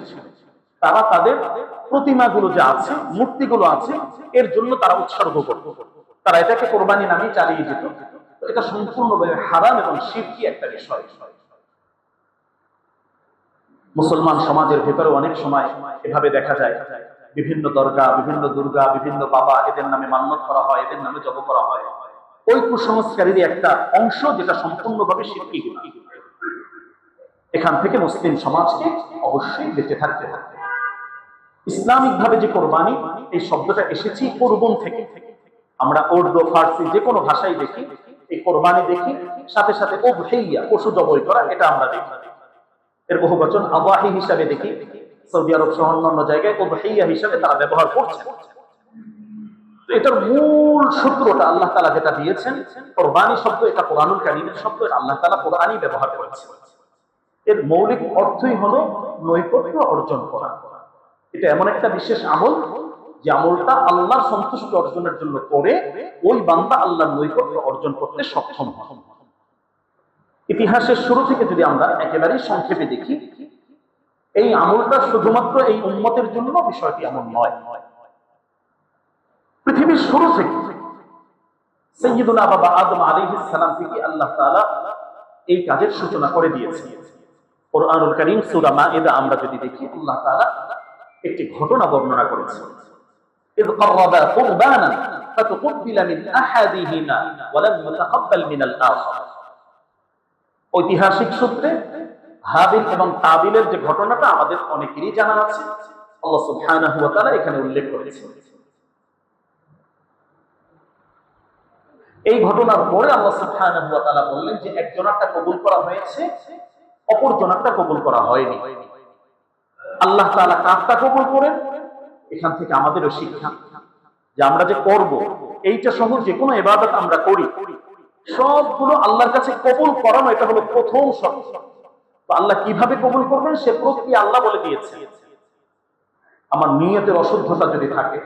তারা তাদের প্রতিমাগুলো যে আছে, মূর্তিগুলো আছে, এর জন্য তারা উৎসর্গ করত, তারা এটাকে কোরবানি নামে চালিয়ে যেত। এটা সম্পূর্ণভাবে হারাম এবং শিরকি একটা বিষয়। মুসলমান সমাজের ভেতরে অনেক সময় এভাবে দেখা যায়, বিভিন্ন দরগা, বিভিন্ন দুর্গা, বিভিন্ন বাবা, এদের নামে মান্যত করা হয়, এদের নামে জপ করা হয়। ওই কুসংস্কারেরই একটা অংশ, যেটা সম্পূর্ণভাবে শিরকি গুনাহ। এখান থেকে মুসলিম সমাজকে অবশ্যই বেঁচে থাকতে হবে। ইসলামিক ভাবে যে কোরবানি, এই শব্দটা এসেছে কুরবান থেকে। আমরা উর্দু, ফার্সি যে কোনো ভাষায় দেখি, এই কোরবানি দেখি, সাথে সাথে উযহিয়া, পশু জবাই করা, এটা আমরা দেখি। এর বহুবচন আওয়াহি হিসাবে দেখি, সৌদি আরব সহ অন্যান্য জায়গায় উযহিয়া হিসাবে তারা ব্যবহার করছে। এটার মূল সূত্রটা আল্লাহ তাআলা যেটা দিয়েছেন, কোরবানি শব্দ, এটা কোরআনুল কারীমের শব্দ, আল্লাহ তাআলা কোরআনই ব্যবহার করেছেন। এর মৌলিক অর্থই হলো নৈকট্য অর্জন করা। এটা এমন একটা বিশেষ আমল, যে আমলটা আল্লাহর সন্তুষ্টি অর্জনের জন্য করে ওই বান্দা আল্লাহর নৈকট্য অর্জন করতে সক্ষম হয়। ইতিহাসের শুরু থেকে যদি আমরা একেবারেই সংক্ষেপে দেখি, এই আমলটা শুধুমাত্র এই উম্মতের জন্য বিষয়টি এমন নয়। পৃথিবীর শুরু থেকে সাইয়্যিদুনা বাবা আদম আলাইহিস সালাম থেকে আল্লাহ তাআলা এই কাজের সূচনা করে দিয়েছেন। কোরআনুল কারীম সূরা মাঈদা আমরা যদি দেখি, আল্লাহ তাআলা একটি ঘটনা বর্ণনা করেছেন। ইয ক্বাররাবা কুরবানান ফাতুকব্বিলা মিন আহাদিহিমা ওয়া লাম ইউতাকাব্বাল মিনাল আখার। ঐতিহাসিক সূত্রে হাবিল এবং কাবিলের যে ঘটনাটা আমাদের অনেকেরই জানা আছে, আল্লাহ সুবহানাহু ওয়া তাআলা এখানে উল্লেখ করেছেন। এই ঘটনার পরে আল্লাহ সুবহানাহু ওয়া তাআলা বললেন যে একজনারটা কবুল করা হয়েছে, অপর জনারটা কবুল করা হয়নি। আল্লাহ তাআলা কাজটা কবুল করেন, এখান থেকে আমাদেরও শিক্ষা যে আমরা যে করব, এইটা সহ যে কোনো ইবাদত আমরা করি, সবগুলো আল্লাহর কাছে কবুল করানো, এটা হলো প্রথম শর্ত। তো আল্লাহ কিভাবে কবুল করবেন সে প্রক্রিয়া আল্লাহ বলে দিয়েছেন। আমার নিয়তের অশুদ্ধতা যদি থাকে,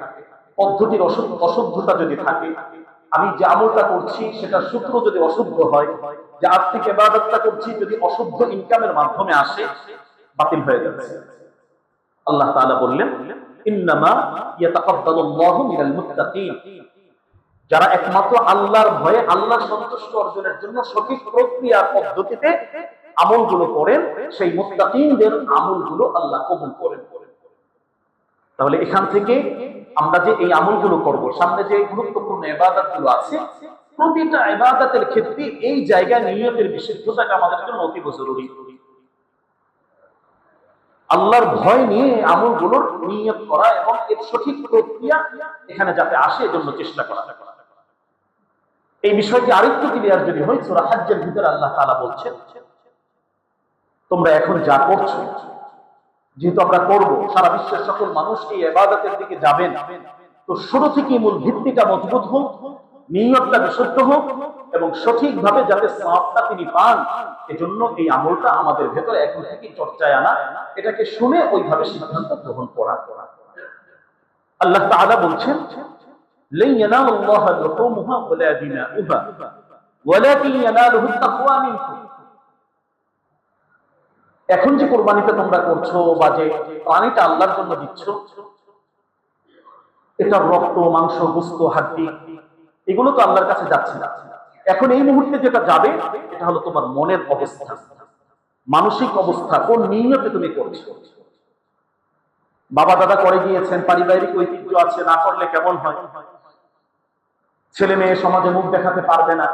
পদ্ধতির অশুদ্ধতা যদি থাকে, আমি যে আমলটা করছি সেটা সূত্র যদি অশুদ্ধ হয়, যে আর্থিক ইবাদতটা করছি যদি অশুদ্ধ ইনকামের মাধ্যমে আসে, বাতিল হয়ে যাচ্ছে। আল্লাহ তাআলা বললেন, ইন্নামা ইয়াতাকাব্বালুল্লাহু মিনাল মুত্তাকিন। যারা একমাত্র আল্লাহর ভয়ে আল্লাহর সন্তুষ্টি অর্জনের জন্য সঠিক প্রক্রিয়া পদ্ধতিতে আমলগুলো করেন, সেই মুত্তাকিনদের আমলগুলো আল্লাহ কবুল করেন। তাহলে এখান থেকে আমরা যে এই আমলগুলো করব, সামনে যে গুরুত্বপূর্ণ ইবাদতগুলো আছে, প্রতিটা ইবাদতের ক্ষেত্রে এই জায়গায় নিয়তের বিশুদ্ধতাটা আমাদের জন্য অতীব জরুরি। আল্লাহর ভয় নিয়ে আমলগুলোর নিয়ত করা এবং এর সঠিক প্রক্রিয়া এখানে যাতে আসে এজন্য চেষ্টা করা। এই বিষয়টি আরেকটু ক্লিয়ার যদি হয়, সূরা হজ্জের ভিতরে আল্লাহ তাআলা বলছেন, তোমরা এখন যা করছো, যেহেতু আমরা করব, সারা বিশ্বের সকল মানুষ এই ইবাদতের দিকে যাবেন, তো শুরু থেকে মূল ভিত্তিটা মজবুত হোক, নিয়তটা বিশুদ্ধ হোক এবং সঠিকভাবে যাতে সওয়াবটা তিনি পান, এজন্য এই আমলটা আমাদের ভেতরে এখন থেকে চর্চায় আনা, এটাকে শুনে ওইভাবে সিদ্ধান্ত গ্রহণ করা। আল্লাহ তাআলা বলছেন, লা ইয়ানালুল্লাহু লুহুমুহা ওয়ালা দিমাউহা ওয়ালাকিন ইয়ানালুহু তাকওয়া মিনকুম। এখন যে কোরবানিটা তোমরা করছো বা যে প্রাণীটা আল্লাহর জন্য দিচ্ছ, এটা রক্ত, মাংস, গোশত, হাড্ডি, এগুলো তো আল্লাহর কাছে যাচ্ছে না। এখন এই মুহূর্তে যেটা যাবে, এটা হলো তোমার মনের অবস্থা, মানসিক অবস্থা, কোন নিয়তে তুমি করছো। বাবা দাদা করে গিয়েছেন, পারিবারিক ঐতিহ্য আছে, না করলে কেমন হয়, ছেলে মেয়ে সমাজে মুখ দেখাতে পারবে না,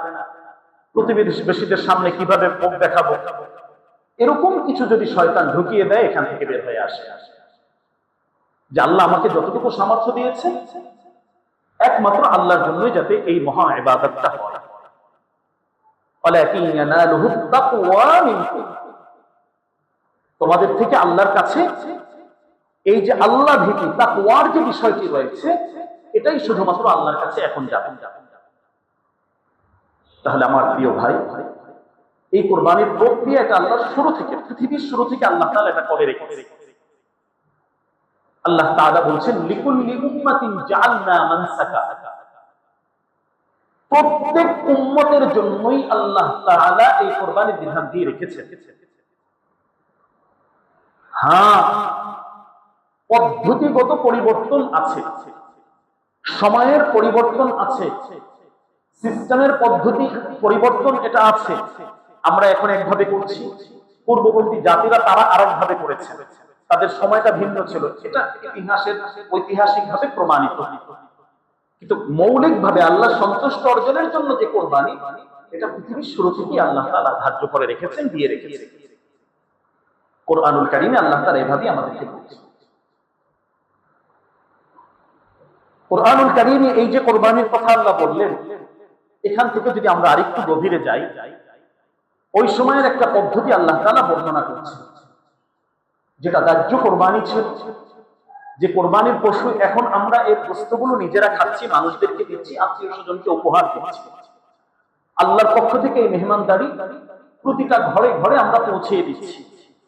প্রতিবেশীদের সামনে কিভাবে মুখ দেখাবো, এরকম কিছু যদি শয়তান ঢুকিয়ে দেয়, এখান থেকে বের হয়ে আসে যে আল্লাহ আমাকে যতটুকু সামর্থ্য দিয়েছে একমাত্র আল্লাহর জন্যই যাতে এই মহা ইবাদতটা হয়। ওয়ালাকিন ইয়ানালুহু তাকওয়া মিনকুম। তোমাদের থেকে আল্লাহর কাছে এই যে আল্লাহ ভীতি, তাকওয়ার যে বিষয়টি রয়েছে, এটাই শুধুমাত্র আল্লাহর কাছে এখন যাবে। তাহলে আমার প্রিয় ভাই, এই কুরবানির প্রক্রিয়া এটা আল্লাহর শুরু থেকে, পৃথিবীর শুরু থেকে আল্লাহ তাআলা এটা করে রেখেছে। আল্লাহ তাআলা বলছেন, লিকুল্লি উম্মাতিন জাআলনা মানসাকা। প্রত্যেক উম্মতের জন্যই আল্লাহ তাআলা এই কুরবানির বিধান দিয়ে রেখেছেন। হ্যাঁ, পদ্ধতিগত পরিবর্তন আছে, সময়ের পরিবর্তন আছে, সিস্টেমের পদ্ধতি পরিবর্তন এটা আছে। আমরা এখন একভাবে করছি, পূর্ববর্তী জাতিরা তারা আরেকভাবে করেছে, তাদের সময়টা ভিন্ন ছিল, এটা ইতিহাসের ঐতিহাসিকভাবে প্রমাণিত। কিন্তু মৌলিকভাবে আল্লাহ সন্তুষ্ট অর্জনের জন্য যে কোরবানি, এটা পৃথিবীর শুরু থেকেই আল্লাহ তাআলা ধার্য করে রেখেছেন, দিয়ে রেখেছেন। কোরআনুল কারীমে আল্লাহ তাআলা এভাবেই আমাদেরকে বলেছেন। কোরআনুল কারীমে এই যে কোরবানির কথা আল্লাহ বললেন, এখান থেকে যদি আমরা আরেকটু গভীরে যাই, ওই সময়ের একটা পদ্ধতি আল্লাহ তাআলা বর্ণনা করছেন, যেটা দাহ্য কোরবানি ছিল। যে কোরবানির পশু, এখন আমরা এর বস্তুগুলো নিজেরা খাচ্ছি, মানুষদেরকে দিচ্ছি, আত্মীয় স্বজনকে উপহার দিচ্ছি। আল্লাহর পক্ষ থেকে এই মেহমানদারি প্রতিটা ঘরে ঘরে আমরা পৌঁছে দিচ্ছি,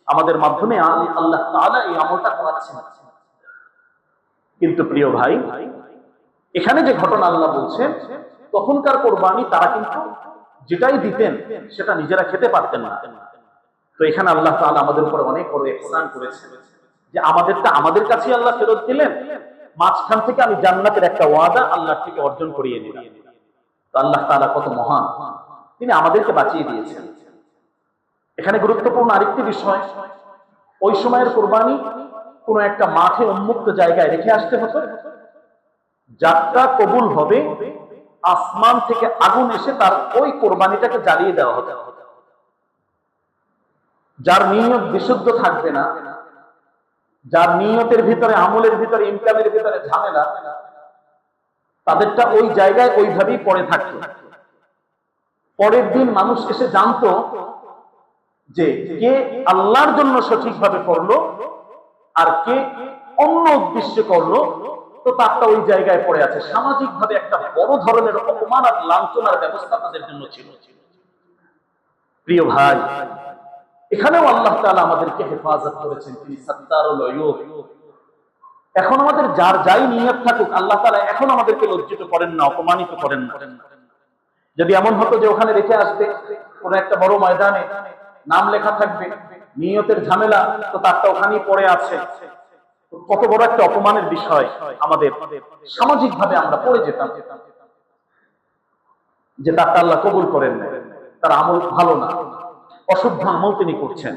আমাদের মাধ্যমে আল্লাহ তাআলা এই আমলটা করাচ্ছেন। কিন্তু প্রিয় ভাই, এখানে যে ঘটনা আল্লাহ বলছেন, তখনকার কোরবানি তারা কিন্তু যেটাই দিতেন সেটা নিজেরা খেতে পারতেন না। তো এখানে আল্লাহ তাআলা আমাদের উপর অনেক বড় ইহসান করেছেন যে আমাদেরটা আমাদের কাছে আল্লাহ ফেরত দিলেন, মাঝখান থেকে আমি জান্নাতের একটা ওয়াদা আল্লাহ থেকে অর্জন করিয়ে নিলাম। আল্লাহ তাআলা কত মহান, তিনি আমাদেরকে বাঁচিয়ে দিয়েছেন। এখানে গুরুত্বপূর্ণ আরেকটি বিষয়, ওই সময়ের কোরবানি কোন একটা মাঠে উন্মুক্ত জায়গায় রেখে আসতে হতো। যাত্রা কবুল হবে, আসমান থেকে আগুন এসে তার ওই কোরবানিটাকে জ্বালিয়ে দেওয়া হতো। যার নিয়ত বিশুদ্ধ থাকবে না, যার নিয়তের ভিতরে, আমলের ভিতরে, ইনকামের ভিতরে ঝামেলা, তাদেরটা ওই জায়গায় ওইভাবেই পড়ে থাকতো। পরের দিন মানুষ এসে জানতো যে কে আল্লাহর জন্য সঠিকভাবে করলো আর কে অন্য উদ্দেশ্যে করলো, তো তারটা ওই জায়গায় পড়ে আছে। সামাজিক ভাবে একটা বড় ধরনের অপমান আর লাঞ্ছনার ব্যবস্থা তাদের জন্য ছিল। প্রিয় ভাই, এখানেও আল্লাহ তাআলা আমাদেরকে হেফাজত করেছেন, তিনি সাত্তারুল উয়ুব। এখন আমাদের যার যাই নিয়ত থাকুক, আল্লাহ তাআলা এখন আমাদেরকে লজ্জিত করেন না, অপমানিত করেন না। যদি এমন হতো যে ওখানে রেখে আসবে, কোন একটা বড় ময়দানে নাম লেখা থাকবে, নিয়তের ঝামেলা, তো তারটা ওখানেই পড়ে আছে, কত বড় একটা অপমানের বিষয় আমাদের সামাজিক ভাবে আমরা পড়ে যেতাম যে তারটা আল্লাহ কবুল করেন না, তার আমল ভালো না, অশুদ্ধ আমল তিনি করছেন।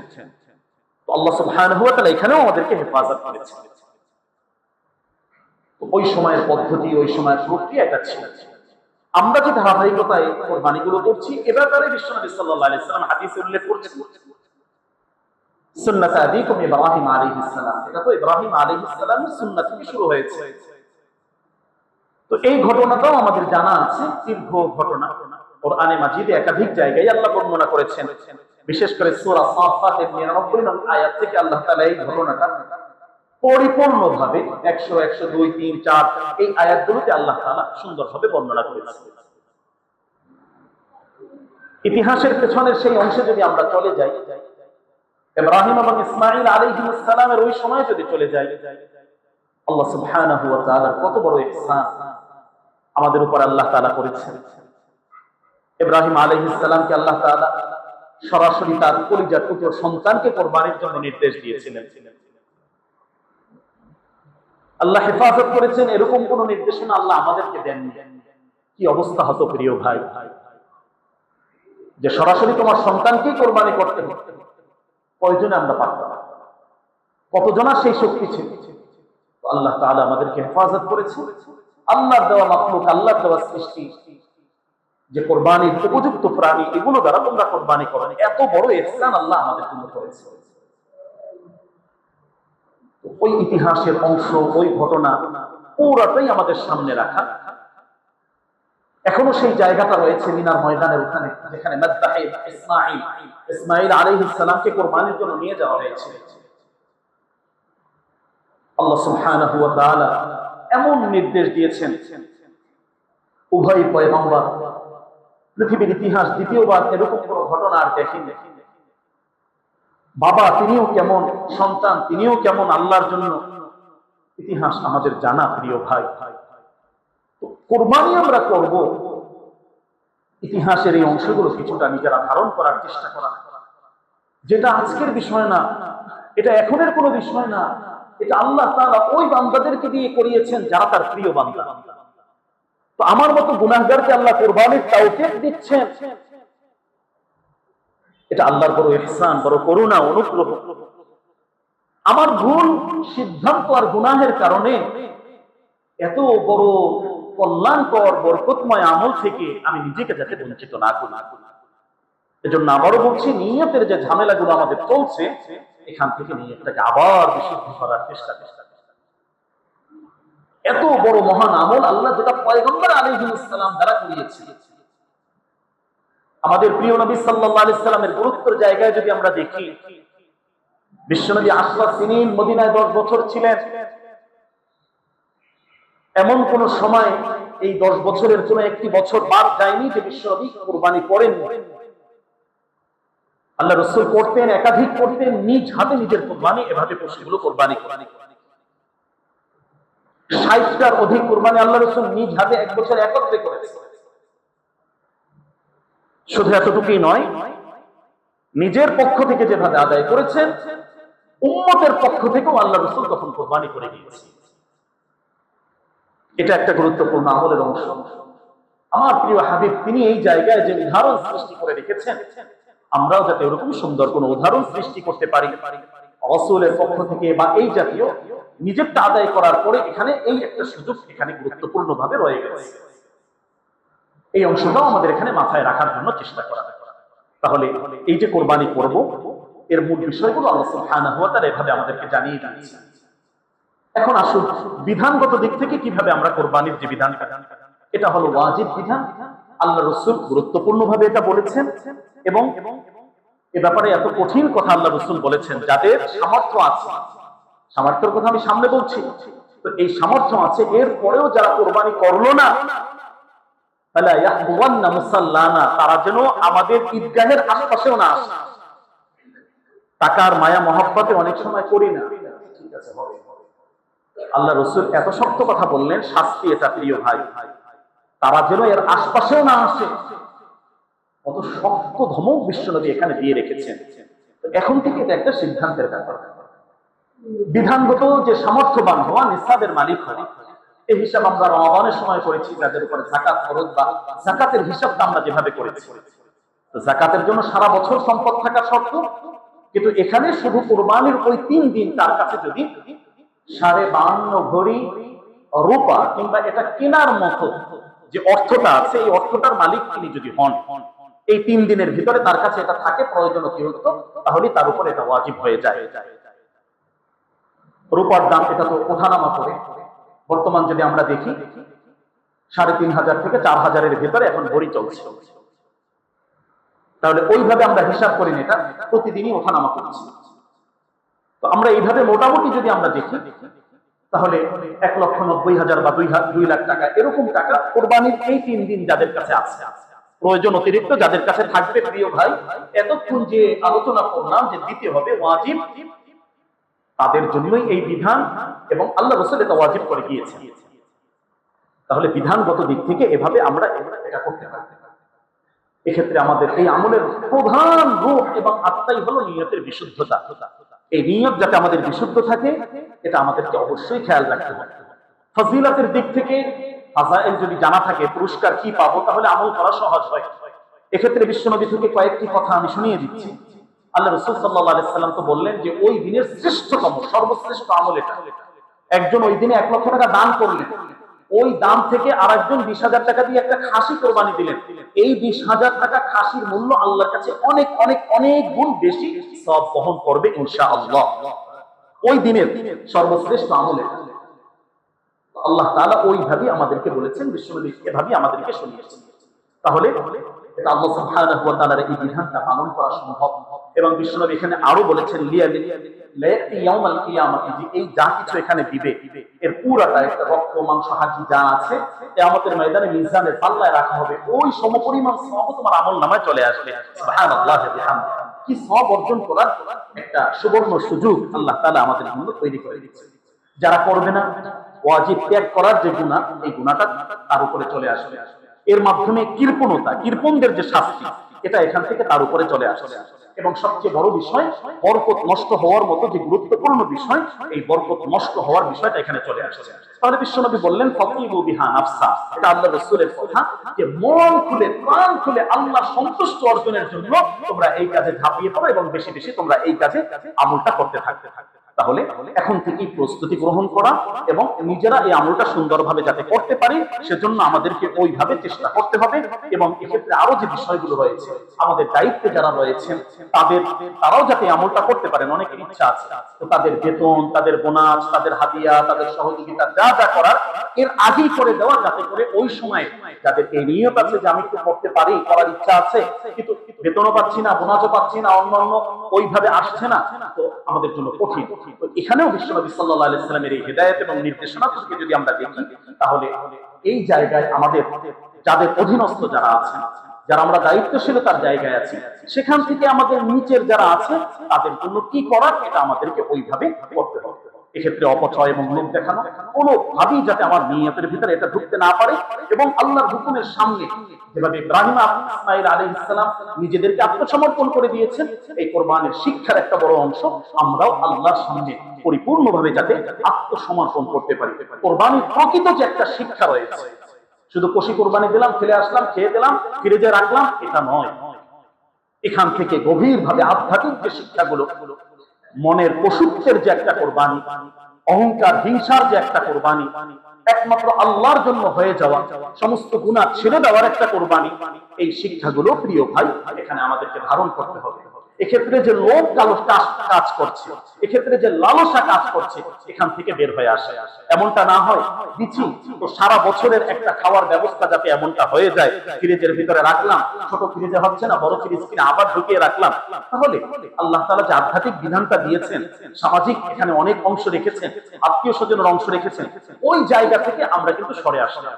তো আল্লাহ সুবহানাহু ওয়া তাআলা এখানেও আমাদেরকে হেফাজত করেছেন। ওই সময়ের পদ্ধতি, ওই সময়ের প্রক্রিয়া এটা ছিল। আমরা যে ধারাবাহিকতায় কোরবানিগুলো করছি, এ ব্যাপারে বিশ্বনবী সাল্লাল্লাহু আলাইহি সাল্লাম হাদিসে উল্লেখ করেছেন সুন্নাত আবিকুম ইব্রাহিম আলাইহিস সালাম। এটা তো ইব্রাহিম আলাইহিস সালামের সুন্নাত থেকে শুরু হয়েছে। তো এই ঘটনাটাও আমাদের জানা আছে, দীর্ঘ ঘটনা। কোরআনে মাজিদে একাধিক জায়গায় আল্লাহ বর্ণনা করেছেন, বিশেষ করে সূরা সাফফাতের 99 নং আয়াত থেকে আল্লাহ তাআলা এই ঘটনাটা পরিপূর্ণভাবে 100, 102, 3, 4 এই আয়াতগুলোতে আল্লাহ তাআলা সুন্দরভাবে বর্ণনা করেছেন। ইতিহাসের পেছনের সেই অংশে যদি আমরা চলে যাই, ইব্রাহিম এবং ইসমাঈল আলাইহিস সালামের ওই সময় যদি চলে যাই, আল্লাহ সুবহানাহু ওয়া তাআলার কত বড় ইহসান আমাদের উপর আল্লাহ তাআলা করেছেন। ইব্রাহিম আলাইহিস সালামকে আল্লাহ তাআলা সরাসরি তার কলিজার টুকরো সন্তানকে কোরবানির জন্য নির্দেশ দিয়েছিলেন। আল্লাহ হেফাজত করেছেন, এরকম কোন নির্দেশনা আল্লাহ আমাদেরকে দেননি। কি অবস্থা হতো প্রিয় ভাই, যে সরাসরি তোমার সন্তানকেই কোরবানি করতে হতো। কয়জনে আমরা পারতাম? কতজনের সেই শক্তি ছিল? আল্লাহ তাআলা আমাদেরকে হেফাজত করেছে। আল্লাহর দেওয়া মাখলুক, আল্লাহর দেওয়া সৃষ্টি, যে কোরবানির উপযুক্ত প্রাণী, এগুলো দ্বারা তোমরা কোরবানি করো, এত বড় ইহসান আল্লাহ আমাদের জন্য করেছে। ওই ইতিহাসের অংশ, ওই ঘটনা পুরাটাই আমাদের সামনে রাখা। এখনো সেই জায়গাটা রয়েছে মিনার ময়দানের ওখানে, যেখানে মাযবাহে ইসমাঈল আলাইহিস সালামকে কোরবানির জন্য নিয়ে যাওয়া হয়েছে। আল্লাহ সুবহানাহু ওয়া তাআলা এমন নির্দেশ দিয়েছেন, উভয় পয়গম্বর পৃথিবীর ইতিহাস দ্বিতীয়বার এরকম কোন ঘটনা আর দেখেনি। বাবা তিনিও কেমন, সন্তান তিনিও কেমন আল্লাহর জন্য, ইতিহাস আমাদের জানা। প্রিয় ভাই, কোরবানি আমরা করব, ইতিহাসের এই অংশগুলো কিছুটা নিজেরা ধারণ করার চেষ্টা করা, যেটা আজকের বিষয় না, এটা এখনের কোনো বিষয় না, এটা আল্লাহ তাআলা ওই বান্দাদেরকে দিয়ে করিয়েছেন যারা তার প্রিয় বান্দা। তো আমার মতো গুনাহগারকে আল্লাহ কোরবানির তাওফিক দিচ্ছেন, এটা আল্লাহর বড় ইহসান, বড় করুণা, অনুগ্রহ। আমার ভুল সিদ্ধান্ত আর গুনাহের কারণে এত বড় কল্যাণকর বরকতময় আমল থেকে আমি নিজেকে যাতে বঞ্চিত না করি। এজন্য আবারও বলছি, নিয়তের যে ঝামেলাগুলো আমাদের চলছে, এখান থেকে নিয়তটাকে আবার বিশুদ্ধ করার চেষ্টা। এত বড় মহান আমল আল্লাহ যেটা পয়গম্বর আলাইহিস সালাম দ্বারা করিয়েছে। আমাদের প্রিয় নবী সাল্লাল্লাহু আলাইহি সাল্লামের গুরুত্বের জায়গায় যদি আমরা দেখি, বিশ্বনবী 10 সিনিন মদিনায় 10 বছর ছিলেন। এমন কোন সময় এই 10 বছরের কোন একটি বছর বাদ যায়নি যে বিশ্বনবী কুরবানি করেন। আল্লাহ রাসূল করতেন, একাধিক করতেন, নিজ হাতে নিজের কুরবানি এভাবে পশুগুলো কুরবানি করেন। 60টার অধিক কুরবানি আল্লাহ রাসূল নিজ হাতে এক বছর একত্রে করেছেন। শুধু এতটুকুই নয়, নিজের পক্ষ থেকে যেভাবে আদায় করেছেন, উম্মতের পক্ষ থেকেও আল্লাহ রাসূল তখন কুরবানি করে দিয়েছেন। এটা একটা গুরুত্বপূর্ণ আমলের অংশ। আমার প্রিয় হাবিব তিনি এই জায়গায় যে উদাহরণ সৃষ্টি করে রেখেছেন, আমরাও যাতে ওরকম সুন্দর কোন উদাহরণ সৃষ্টি করতে পারি রাসূলের পক্ষ থেকে বা এই জাতীয় নিজেরটা আদায় করার পরে এখানে এই একটা সুযোগ এখানে গুরুত্বপূর্ণ ভাবে রয়ে গেছে। এই অংশটাও আমাদের এখানে মাথায় রাখার জন্য চেষ্টা করা। তাহলে এই যে কোরবানি করব এর মূল বিষয়গুলো আল্লাহ সুবহানাহু ওয়া তাআলা এভাবে আমাদেরকে জানিয়ে দিয়েছেন। এখন আসুন বিধানগত দিক থেকে কিভাবে আমরা কোরবানির যে বিধান, এটা হলো ওয়াজিব বিধান। আল্লাহ রাসূল গুরুত্বপূর্ণ ভাবে এটা বলেছেন এবং এ ব্যাপারে এত কঠিন কথা আল্লাহ রাসূল বলেছেন যাদের সামর্থ্য আছে, সামর্থ্যের কথা আমি সামনে বলছি, তো এই সামর্থ্য আছে এর পরেও যারা কোরবানি করলো না ফালা ইয়াহবুরান্না মুসাল্লানা, তারা যেন আমাদের ঈদগাহের আশপাশেও না আসে। টাকার মায়া মহব্বতে অনেক সময় করি না, ঠিক আছে হবে, আল্লাহ রাসূল এত শক্ত কথা বললেন, শাস্তি এটা প্রিয় ভাই, তারা যেন এর আশপাশেও না আসে। কত শক্ত ধমক বিশ্বনবী এখানে দিয়ে রেখেছেন। এখন থেকে এটা একটা সিদ্ধান্তের ব্যাপার। বিধানগত যে সামর্থ্যবান হওয়া, নিসাবের মালিক হওয়া, এই হিসাব আমরা রমাদানের সময় করেছি, যাদের উপরে যাকাত ফরজ বা যাকাতের হিসাবটা আমরা যেভাবে করেছি। তো যাকাতের জন্য সারা বছর সম্পদ থাকা শর্ত, কিন্তু এখানে শুধু কুরবানির ওই 3 দিন তার কাছে যদি 52.5 ভরি রূপা কিংবা এটা কেনার মতো যে অর্থটা আছে, এই অর্থটার মালিক তিনি যদি হন, এই 3 দিনের ভিতরে তার কাছে এটা থাকে প্রয়োজন অতিরিক্ত, তাহলে তার উপর এটা ওয়াজিব হয়ে যায়। রূপার দাম এটা তো ওঠানামা করে, বর্তমান যদি আমরা দেখি 3,500 থেকে 4,000-এর ভিতরে এখন ভরি চলছে। তাহলে ওইভাবে আমরা হিসাব করি না, এটা প্রতিদিনই ওঠানামা করছি। তো আমরা এইভাবে মোটামুটি যদি আমরা দেখি তাহলে 1,90,000 বা 2 লাখ টাকা এরকম টাকা কোরবানির এই 3 দিন যাদের কাছে আছে, প্রয়োজন অতিরিক্ত যাদের কাছে থাকবে, প্রিয় ভাই এতক্ষণ যে আলোচনা করলাম যে দিতে হবে ওয়াজিব, তাদের জন্যই এই বিধান এবং আল্লাহ রাসূল এটা ওয়াজিব করে দিয়েছেন। তাহলে বিধানগত দিক থেকে এভাবে আমরা এটা করতে পারি। এক্ষেত্রে আমাদের এই আমলের প্রধান রূপ এবং আত্মাই হলো নিয়তের বিশুদ্ধতা। এই নিয়ত যাতে আমাদের বিশুদ্ধ থাকে এটা আমাদেরকে অবশ্যই খেয়াল রাখতে হবে। ফজিলতের দিক থেকে ফাজাইল যদি জানা থাকে পুরস্কার কি পাবো, তাহলে আমল করা সহজ হয়। এক্ষেত্রে বিশ্বনবী থেকে কয়েকটি কথা আমি শুনিয়ে দিচ্ছি। আল্লাহ রাসূল সাল্লাল্লাহু আলাইহি সাল্লাম তো বললেন যে ওই দিনের শ্রেষ্ঠতম সর্বশ্রেষ্ঠ আমল এটা। একজন ওই দিনে 1 লক্ষ টাকা দান করলেন, ওই দান থেকে আরেকজন 20,000 টাকা দিয়ে একটা খাসি কোরবানি দিলেন, এই 20,000 টাকা খাসির মূল্য আল্লাহর কাছে অনেক অনেক অনেক গুণ বেশি সওয়াব বহন করবে ইনশাআল্লাহ। ওই দিনের সর্বশ্রেষ্ঠ আমল এটা। আল্লাহ তাআলা ওইভাবেই আমাদেরকে বলেছেন, বিশ্বনবী এভাবেই আমাদেরকে শুনিয়েছেন। তাহলে এটা আল্লাহ সুবহানাহু ওয়া তাআলার এই বিধানটা পালন করা সম্ভব। এবং বিশ্বনবী এখানে আরো বলেছেন ইয়াউমাল কিয়ামাতি, যে এই যা কিছু এখানে দিবে এর পুরাটা একটা রক্ত মাংস হাড্ডি যা আছে কিয়ামতের ময়দানে মিজানের পাল্লায় রাখা হবে, ওই সমপরিমাণ সওয়াব তোমার আমলনামায় চলে আসবে। সুবহানাল্লাহি ওয়া বিহামদিহি, কি সওয়াব অর্জন করার একটা সুবর্ণ সুযোগ আল্লাহ তাআলা আমাদের জন্য তৈরি করে দিয়েছে। যারা করবে না, ওয়াজিব ত্যাগ করার যে গুনাহ, এই গুনাহটা তার উপরে চলে আসবে। এর মাধ্যমে কৃপণতা, কৃপণদের যে শাস্তি এটা এখান থেকে তার উপরে চলে আসে। এবং সবচেয়ে বড় বিষয়, বরকত নষ্ট হওয়ার মতো যে গুরুত্বপূর্ণ বিষয়, এই বরকত নষ্ট হওয়ার বিষয়টা এখানে চলে আসে। তাহলে বিশ্বনবী বললেন ফাতিবু বিহা নাফসা, এটা আল্লাহ রাসূলের কথা যে মন খুলে প্রাণ খুলে আল্লাহ সন্তুষ্ট অর্জনের জন্য তোমরা এই কাজে ঝাঁপিয়ে পড়ো এবং বেশি বেশি তোমরা এই কাজে আমলটা করতে থাকতে। তাহলে এখন থেকেই প্রস্তুতি গ্রহণ করা এবং নিজেরা এই আমলটা সুন্দরভাবে যাতে করতে পারি সেজন্য আমাদেরকে ওইভাবে চেষ্টা করতে হবে। এবং এক্ষেত্রে আরো যে বিষয়গুলো রয়েছে, আমাদের দায়িত্বে যারা রয়েছেন তারাও যাতে আমলটা করতে পারেন, অনেকের ইচ্ছা আছে, তো তাদের বেতন, তাদের বোনাস, তাদের হাদিয়া, তাদের সহযোগিতা যা যা করার এর আগেই করে দেওয়া, যাতে করে ওই সময় যাদের এই নিয়ত আছে যে আমি একটু করতে পারি, করার ইচ্ছা আছে, কিন্তু বেতনও পাচ্ছি না, বোনাসও পাচ্ছি না, অন্যান্য ওইভাবে আসছে না, তো আমাদের জন্য কঠিন। এখানেও বিশ্বনবী সাল্লাল্লাহু আলাইহি সাল্লামের এই হিদায়াত এবং নির্দেশনা থেকে যদি আমরা দেখি, তাহলে এই জায়গায় আমাদের যাদের অধীনস্থ যারা আছেন, যারা আমরা দায়িত্বশীলতার জায়গায় আছি, সেখান থেকে আমাদের নিচের যারা আছে তাদের জন্য কি করার এটা আমাদেরকে ওইভাবে করতে হবে। এক্ষেত্রে অপচয় এবং লোক দেখানো কোনোভাবেই যাতে আমার নিয়তের ভিতরে এটা ঢুকতে না পারে। এবং আল্লাহর হুকুমের সামনে যেভাবে ইব্রাহিম ইসমাঈল আলাইহিস সালাম নিজেদেরকে আত্মসমর্পণ করে দিয়েছেন, এই কোরবানের শিক্ষার একটা বড় অংশ আমরাও আল্লাহর সামনে পরিপূর্ণভাবে যাতে আত্মসমর্পণ করতে পারি। কোরবানির প্রকৃত যে একটা শিক্ষা রয়েছে, শুধু পশু কোরবানি দিলাম, ফেলে আসলাম, খেয়ে দিলাম, ফ্রিজে রাখলাম, এটা নয়। এখান থেকে গভীরভাবে আধ্যাত্মিক যে শিক্ষাগুলো, মনের পশুত্বের যে একটা কোরবানি, অহংকার হিংসার যে একটা কোরবানি, একমাত্র আল্লাহর জন্য হয়ে যাওয়া, সমস্ত গুনাহ ছেড়ে দেওয়ার একটা কোরবানি, এই শিক্ষাগুলো প্রিয় ভাই এখানে আমাদেরকে ধারণ করতে হবে। এক্ষেত্রে যে লোভ কাজ করছে, এক্ষেত্রে যে লালসা কাজ করছে, এখান থেকে বের হয়ে আসে। এমনটা না হয় দিচ্ছি তো সারা বছরের একটা খাওয়ার ব্যবস্থা যাতে এমনটা হয়ে যায়, ফ্রিজের ভিতরে রাখলাম, ছোট ফ্রিজে হচ্ছে না, বড় ফ্রিজ কিনে আবার ঢুকিয়ে রাখলাম। তাহলে আল্লাহ তাআলা যে আধ্যাত্মিক বিধানটা দিয়েছেন, সামাজিক এখানে অনেক অংশ রেখেছেন, আত্মীয় স্বজনের অংশ রেখেছেন, ওই জায়গা থেকে আমরা কিন্তু সরে আসলাম।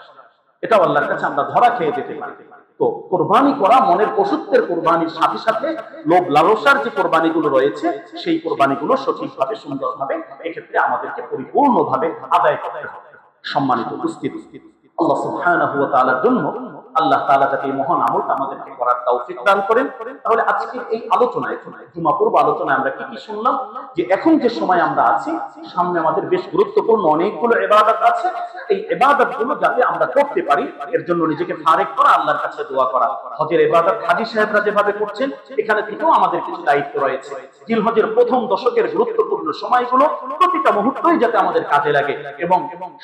এটা আল্লাহর কাছে আমরা ধরা খেয়ে যেতে পারি। তো কোরবানি করা মনের পশুত্বের কোরবানির সাথে সাথে লোভ লালসার যে কোরবানিগুলো রয়েছে, সেই কোরবানিগুলো সঠিকভাবে সুন্দরভাবে এক্ষেত্রে আমাদেরকে পরিপূর্ণভাবে আদায় করতে হবে। সম্মানিত উপস্থিতি, আল্লাহ সুবহানাহু ওয়া তাআলার জন্য আল্লাহ তাআলা যাতে এই মহান আমলটা আমাদেরকে করার তৌফিক দান করেন। তাহলে আজকে এই আলোচনায়, জুমা পূর্ব আলোচনায় আমরা কি কি শুনলাম? যে এখন যে সময় আমরা আছি, সামনে আমাদের বেশ গুরুত্বপূর্ণ অনেকগুলো ইবাদত আছে। এই ইবাদতগুলো যাতে আমরা করতে পারি, এর জন্য নিজেকে ফারেক করা, আল্লাহর কাছে দোয়া করা। হজের ইবাদত হাজী সাহেবরা যেভাবে করছেন, এখানে থেকেও আমাদের কিছু দায়িত্ব রয়েছে। জিলহজের প্রথম দশকের গুরুত্বপূর্ণ সময়গুলো প্রতিটা মুহূর্তই যাতে আমাদের কাজে লাগে, এবং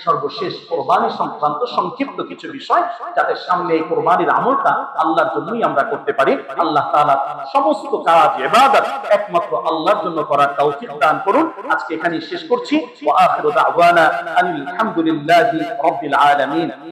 সর্বশেষ কোরবানি সংক্রান্ত সংক্ষিপ্ত কিছু বিষয় যাতে সামনে এই কোরবানির আমলটা আল্লাহর জন্যই আমরা করতে পারি। আল্লাহ তাআলা সমস্ত কাজ ইবাদত একমাত্র আল্লাহর জন্য করার তৌফিক দান করুন। আজকে এখানেই শেষ করছি। ওয়া আখিরু দাওয়ানা আনিল হামদুলিল্লাহি রাব্বিল আলামিন।